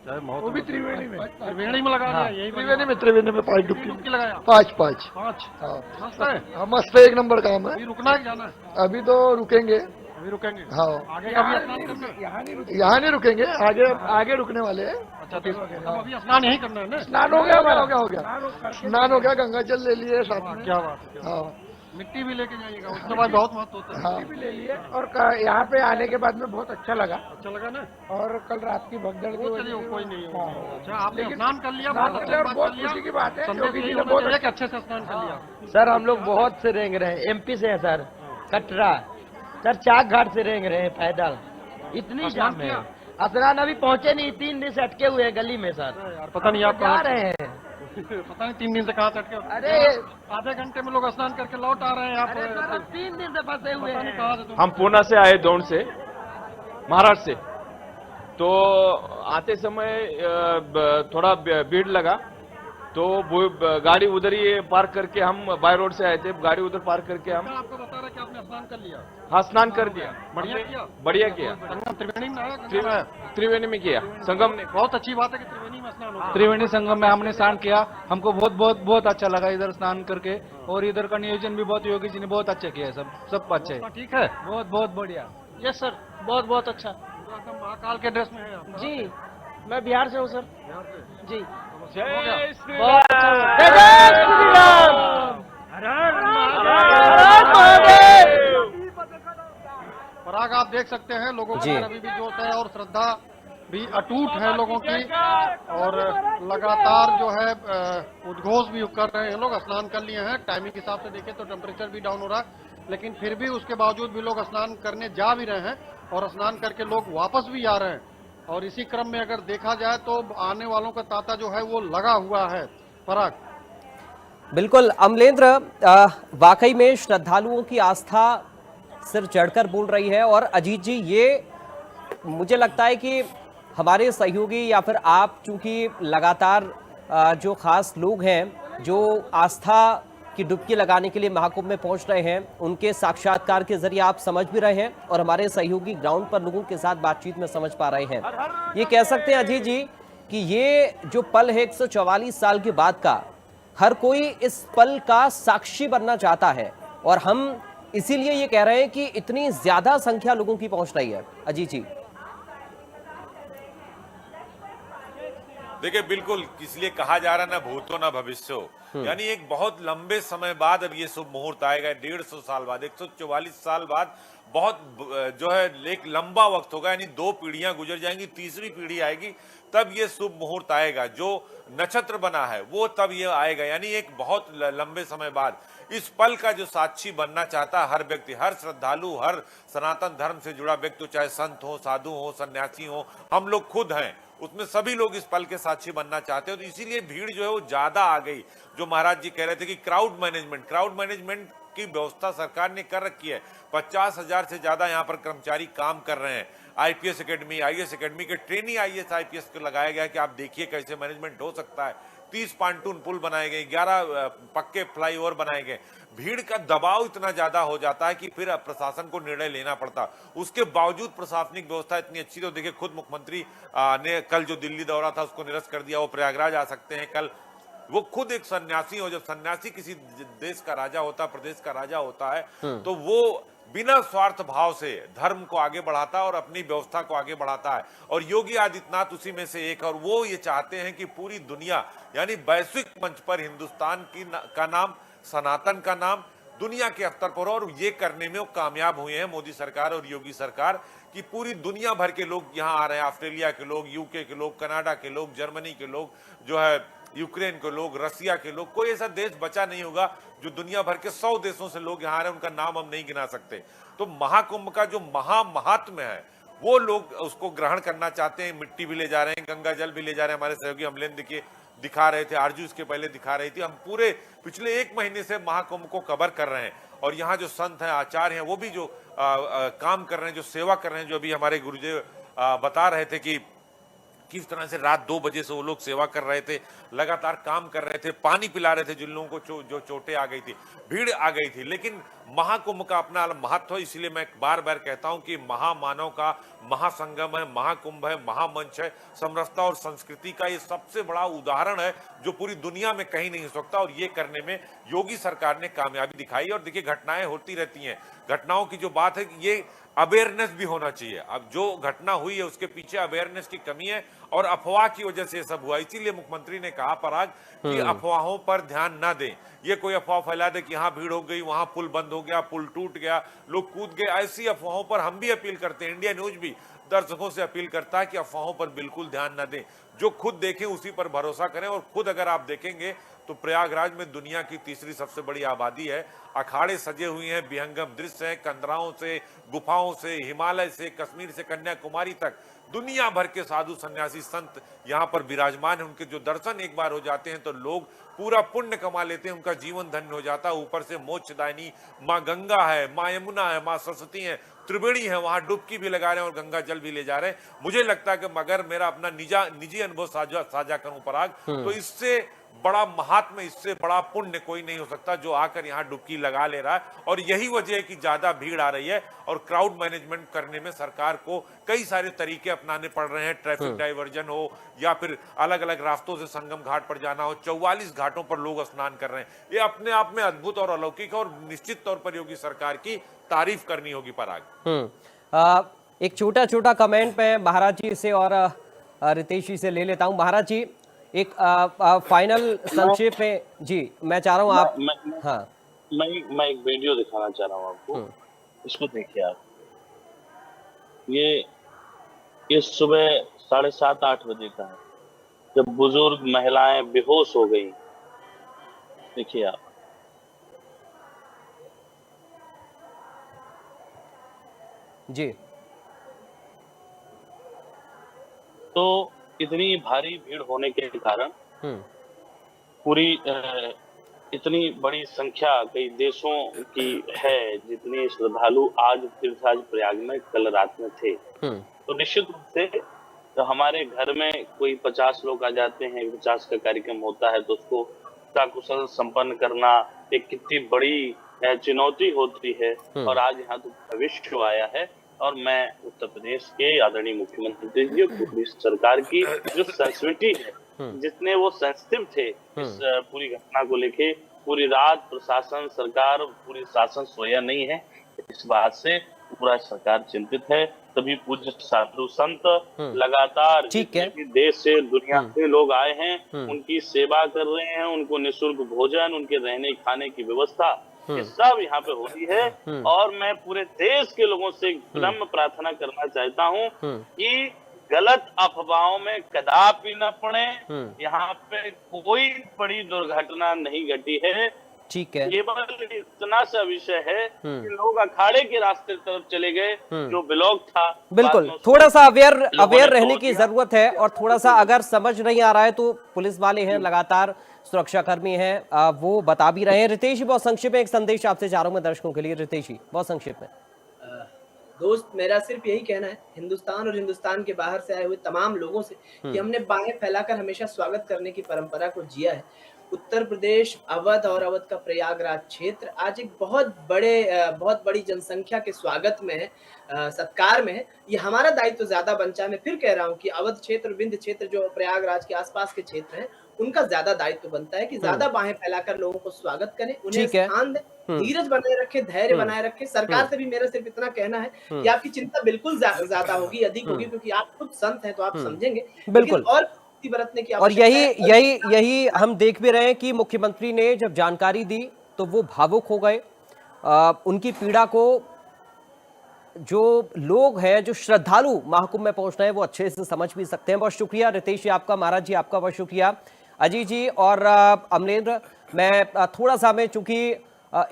वो भी त्रिवेणी में। त्रिवेणी में लगा दिया? यही त्रिवेणी में 5 डुबकी लगाया? 5। हाँ। मस्त है? हाँ मस्त है, एक नंबर काम है। अभी रुकना है, जाना है? अभी तो रुकेंगे। अभी रुकेंगे? हाँ। आगे कभी स्नान करना है? यहाँ नहीं रुकेंगे, आगे रुकने वाले हैं। अच्छा, तो अभी स्नान यहीं करना है ना? स्नान हो गया हमारा, हो गया स्नान हो गया, गंगा जल ले लिए साथ में। क्या बात है। हाँ, मिट्टी भी लेके जाइएगा, उसके बाद बहुत महत्व होता है। हाँ, मिट्टी भी ले लिए। और यहाँ पे आने के बाद में बहुत अच्छा लगा। अच्छा लगा ना? और कल रात की भगदड़ की वजह से कोई नहीं है। हाँ। अच्छा, आपने स्नान कर लिया? बहुत खुशी की बात है, बहुत अच्छे से स्नान कर लिया। सर हम लोग बहुत से रेंग रहे हैं, एमपी से है सर, कटरा सर, चाक घाट से रेंग रहे हैं पैदल, इतनी जाम है। स्नान अभी पहुंचे नहीं, 3 दिन से अटके हुए हैं गली में सर। पता नहीं आप जा रहे हैं, पता नहीं 3 दिन से कहाँ अटके। अरे आधे घंटे में लोग स्नान करके लौट आ रहे हैं। आप 3 दिन से फंसे हुए हैं। हम पूना से आए, दौड़ से, महाराष्ट्र से। तो आते समय थोड़ा भीड़ लगा, तो गाड़ी उधर ही पार्क करके, हम बाय रोड से आए थे, गाड़ी उधर पार्क करके हम आपको बता रहे कि आपने स्नान कर लिया? हाँ, स्नान कर दिया। बढ़िया किया? बढ़िया किया। त्रिवेणी में आया? त्रिवेणी में किया, संगम ने। बहुत अच्छी बात है कि त्रिवेणी में स्नान होता है। त्रिवेणी संगम में हमने स्नान किया, हमको बहुत अच्छा लगा इधर स्नान करके, और इधर का नियोजन भी बहुत, योगी जी ने बहुत अच्छा किया, सब अच्छा है। ठीक है, बहुत बढ़िया। यस सर, बहुत अच्छा। महाकाल के ड्रेस में है आप? जी, मैं बिहार से हूँ सर। बिहार से? जी, जय श्री बहुत पराग, आप देख सकते हैं लोगों के अभी भी जोश है और श्रद्धा भी अटूट है लोगों की, और लगातार जो है उद्घोष भी कर रहे हैं लोग। स्नान कर लिए हैं, टाइमिंग के हिसाब से देखें तो टेम्परेचर भी डाउन हो रहा है, लेकिन फिर भी उसके बावजूद भी लोग स्नान करने जा भी रहे हैं और स्नान करके लोग वापस भी आ रहे हैं। और इसी क्रम में अगर देखा जाए तो आने वालों का तांता जो है वो लगा हुआ है। पराग, बिल्कुल अमलेंद्र, वाकई में श्रद्धालुओं की आस्था सिर चढ़कर बोल रही है। और अजीत जी, ये मुझे लगता है कि हमारे सहयोगी या फिर आप, चूंकि लगातार जो खास लोग हैं जो आस्था की डुबकी लगाने के लिए महाकुंभ में पहुंच रहे हैं, उनके साक्षात्कार के जरिए आप समझ भी रहे हैं और हमारे सहयोगी ग्राउंड पर लोगों के साथ बातचीत में समझ पा रहे हैं। ये कह सकते हैं अजीत जी कि ये जो पल है 144 साल के बाद का, हर कोई इस पल का साक्षी बनना चाहता है, और हम इसीलिए ये कह रहे हैं कि इतनी ज्यादा संख्या लोगों की पहुंच रही है। अजीत जी, देखिए बिल्कुल, इसलिए कहा जा रहा ना भूतो ना भविष्यो, यानी एक बहुत लंबे समय बाद अब ये शुभ मुहूर्त आएगा, 150 साल बाद, 144 साल बाद, बहुत जो है एक लंबा वक्त होगा, यानी 2 पीढ़ियां गुजर जाएंगी, तीसरी पीढ़ी आएगी, तब ये शुभ मुहूर्त आएगा। जो नक्षत्र बना है वो तब ये आएगा, यानी एक बहुत लंबे समय बाद इस पल का जो साक्षी बनना चाहता है हर व्यक्ति, हर श्रद्धालु, हर सनातन धर्म से जुड़ा व्यक्ति, चाहे संत हो, साधु हो, सन्यासी हो, हम लोग खुद हैं, उसमें सभी लोग इस पल के साक्षी बनना चाहते हैं। तो इसीलिए भीड़ जो है वो ज्यादा आ गई। जो महाराज जी कह रहे थे कि क्राउड मैनेजमेंट की व्यवस्था सरकार ने कर रखी है। 50,000 से ज्यादा यहाँ पर कर्मचारी काम कर रहे हैं। IPS अकेडमी, IAS अकेडमी के ट्रेनी IAS IPS को लगाया गया कि आप देखिए कैसे मैनेजमेंट हो सकता है। 30 पांटून पुल बनाए गए, 11 पक्के फ्लाईओवर बनाए गए। भीड़ का दबाव इतना ज्यादा हो जाता है कि फिर प्रशासन को निर्णय लेना पड़ता। उसके बावजूद प्रशासनिक व्यवस्था इतनी अच्छी, तो देखिए खुद मुख्यमंत्री ने कल जो दिल्ली दौरा था उसको निरस्त कर दिया, वो प्रयागराज आ सकते हैं कल। वो खुद एक सन्यासी हो, जब सन्यासी किसी देश का राजा होता है, प्रदेश का राजा होता है, तो वो बिना स्वार्थ भाव से धर्म को आगे बढ़ाता है और अपनी व्यवस्था को आगे बढ़ाता है। और योगी आदित्यनाथ उसी में से एक, और वो ये चाहते हैं कि पूरी दुनिया, यानी वैश्विक मंच पर हिंदुस्तान का नाम, सनातन का नाम दुनिया के स्तर पर, और ये करने में वो कामयाब हुए हैं मोदी सरकार और योगी सरकार, कि पूरी दुनिया भर के लोग यहाँ आ रहे हैं। ऑस्ट्रेलिया के लोग, UK के लोग, कनाडा के लोग, जर्मनी के लोग, जो है यूक्रेन के लोग, रसिया के लोग, कोई ऐसा देश बचा नहीं होगा जो दुनिया भर के 100 देशों से लोग यहाँ आ रहे हैं, उनका नाम हम नहीं गिना सकते। तो महाकुंभ का जो महात्म्य है वो लोग उसको ग्रहण करना चाहते हैं। मिट्टी भी ले जा रहे हैं, गंगा जल भी ले जा रहे हैं। हमारे सहयोगी अमलेन देखिए दिखा रहे थे, आरजू इसके पहले दिखा रही थी। हम पूरे पिछले 1 महीने से महाकुंभ को कवर कर रहे हैं, और यहाँ जो संत हैं, आचार्य हैं, वो भी जो काम कर रहे हैं, जो सेवा कर रहे हैं, जो अभी हमारे गुरुदेव बता रहे थे कि किस तरह से रात 2 बजे से वो लोग सेवा कर रहे थे, लगातार काम कर रहे थे, पानी पिला रहे थे जिन लोगों को जो चोटें आ गई थी, भीड़ आ गई थी। लेकिन महाकुंभ का अपना महत्व है, इसलिए मैं बार बार कहता हूं कि महामानव का महासंगम है, महाकुंभ है, महामंच है, समरसता और संस्कृति का ये सबसे बड़ा उदाहरण है जो पूरी दुनिया में कहीं नहीं हो सकता। और ये करने में योगी सरकार ने कामयाबी दिखाई। और देखिए घटनाएं होती रहती हैं, घटनाओं की जो बात है ये अवेयरनेस भी होना चाहिए। अब जो घटना हुई है उसके पीछे अवेयरनेस की कमी है और अफवाह की वजह से सब हुआ। इसीलिए मुख्यमंत्री ने कहा पराग कि अफवाहों पर ध्यान ना दें। ये कोई अफवाह फैला दे कि यहाँ भीड़ हो गई, वहां पुल बंद हो गया, पुल टूट गया, लोग कूद गए, ऐसी अफवाहों पर हम भी अपील करते हैं। इंडिया न्यूज भी दर्शकों से अपील करता है कि अफवाहों पर बिल्कुल ध्यान न दें, जो खुद देखें उसी पर भरोसा करें। और खुद अगर आप देखेंगे तो प्रयागराज में दुनिया की तीसरी सबसे बड़ी आबादी है, अखाड़े सजे हुए हैं, विहंगम दृश्य हैं, कंदराओं से, गुफाओं से, हिमालय से, कश्मीर से कन्याकुमारी तक दुनिया भर के साधु सन्यासी संत यहाँ पर विराजमान हैं। उनके जो दर्शन एक बार हो जाते हैं तो लोग पूरा पुण्य कमा लेते हैं, उनका जीवन धन्य हो जाता है। ऊपर से मोक्षदायिनी माँ गंगा है, माँ यमुना है, माँ सरस्वती है, त्रिवेणी है, वहां डुबकी भी लगा रहे हैं और गंगा जल भी ले जा रहे हैं। मुझे लगता है कि मगर मेरा अपना निजी अनुभव साझा करूं पराग, तो इससे बड़ा महात्मा, इससे बड़ा पुण्य कोई नहीं हो सकता जो आकर यहाँ डुबकी लगा ले रहा है। और यही वजह है कि ज्यादा भीड़ आ रही है और क्राउड मैनेजमेंट करने में सरकार को कई सारे तरीके अपनाने पड़ रहे हैं। ट्रैफिक डाइवर्जन हो या फिर अलग अलग रास्तों से संगम घाट पर जाना हो, 44 घाटों पर लोग स्नान कर रहे हैं। ये अपने आप में अद्भुत और अलौकिक है और निश्चित तौर पर योगी सरकार की तारीफ करनी होगी पराग। एक छोटा कमेंट मैं महाराज जी से और रितेश जी से ले लेता हूं। महाराज जी एक फाइनल संक्षेप में जी मैं चाह रहा हूं आप मैं एक वीडियो दिखाना चाह रहा हूं आपको, इसको देखिए आप। ये सुबह 7:30-8 बजे का है, जब बुजुर्ग महिलाएं बेहोश हो गई। देखिए आप, जी। तो इतनी भारी भीड़ होने के कारण पूरी इतनी बड़ी संख्या कई देशों की है, जितने श्रद्धालु आज तीर्थराज प्रयाग में कल रात में थे। तो निश्चित रूप से तो हमारे घर में कोई 50 लोग आ जाते हैं, 50 का कार्यक्रम होता है, तो उसको सकुशल संपन्न करना एक कितनी बड़ी चुनौती होती है। और आज यहाँ तो भविष्य आया है और मैं उत्तर प्रदेश के आदरणीय मुख्यमंत्री जी और सरकार की जो सेंसिटिविटी है, जितने वो सेंसिटिव थे इस पूरी घटना को लेके, पूरी रात प्रशासन, सरकार, पूरी शासन सोया नहीं है। इस बात से पूरा सरकार चिंतित है। सभी पूज्य साधु संत लगातार जितने भी देश से दुनिया से लोग आए हैं उनकी सेवा कर रहे हैं, उनको निःशुल्क भोजन, उनके रहने खाने की व्यवस्था ये सब यहाँ पे हो रही है। और मैं पूरे देश के लोगों से विनम्र प्रार्थना करना चाहता हूँ कि गलत अफवाहों में कदापि न पड़े। यहाँ पे कोई बड़ी दुर्घटना नहीं घटी है। ठीक है, केवल इतना सा विषय है कि लोग अखाड़े के रास्ते तरफ चले गए, जो ब्लॉक था। बिल्कुल, थोड़ा सा अवेयर रहने की जरूरत है, और थोड़ा सा अगर समझ नहीं आ रहा है तो पुलिस वाले हैं, लगातार सुरक्षाकर्मी हैं, वो बता भी रहे हैं। रितेश जी, बहुत संक्षिप्त में एक संदेश आपसे चारों में दर्शकों के लिए। रितेश जी, बहुत संक्षिप्त में। दोस्त, मेरा सिर्फ यही कहना है हिंदुस्तान और हिंदुस्तान के बाहर से आए हुए तमाम लोगों से कि हमने बाहें फैलाकर हमेशा स्वागत करने की परंपरा को जिया है। उत्तर प्रदेश, अवध और अवध का प्रयागराज क्षेत्र आज एक बहुत बड़ी जनसंख्या के स्वागत में है, सत्कार में है। ये हमारा दायित्व ज्यादा बनता है। मैं फिर कह रहा हूँ कि अवध क्षेत्र, विंध्य क्षेत्र, जो प्रयागराज के आसपास के क्षेत्र हैं, उनका ज्यादा दायित्व बनता है कि ज्यादा बाहें फैलाकर लोगों को स्वागत करें, उन्हें स्थान दें, धीरज बनाए रखें, धैर्य बनाए रखें। सरकार से भी मेरा सिर्फ इतना कहना है कि आपकी चिंता बिल्कुल ज्यादा होगी, अधिक होगी, क्योंकि आप खुद संत हैं तो आप समझेंगे। बिल्कुल, और बरतने की और यही हम देख भी रहे हैं कि मुख्यमंत्री ने जब जानकारी दी तो वो भावुक हो गए। उनकी पीड़ा को जो लोग हैं, जो श्रद्धालु महाकुंभ में पहुंच रहे हैं, वो अच्छे से समझ भी सकते हैं। बहुत शुक्रिया रितेश जी आपका, महाराज जी आपका बहुत शुक्रिया, अजीत जी और अमलेंद्र। मैं थोड़ा सा, मैं चूंकि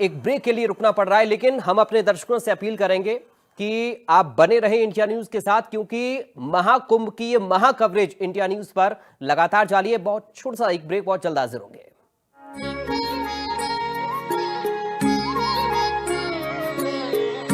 एक ब्रेक के लिए रुकना पड़ रहा है, लेकिन हम अपने दर्शकों से अपील करेंगे कि आप बने रहें इंडिया न्यूज के साथ, क्योंकि महाकुंभ की ये महा कवरेज इंडिया न्यूज पर लगातार जारी है। बहुत छोटा सा एक ब्रेक, बहुत जल्द हाजिर होंगे।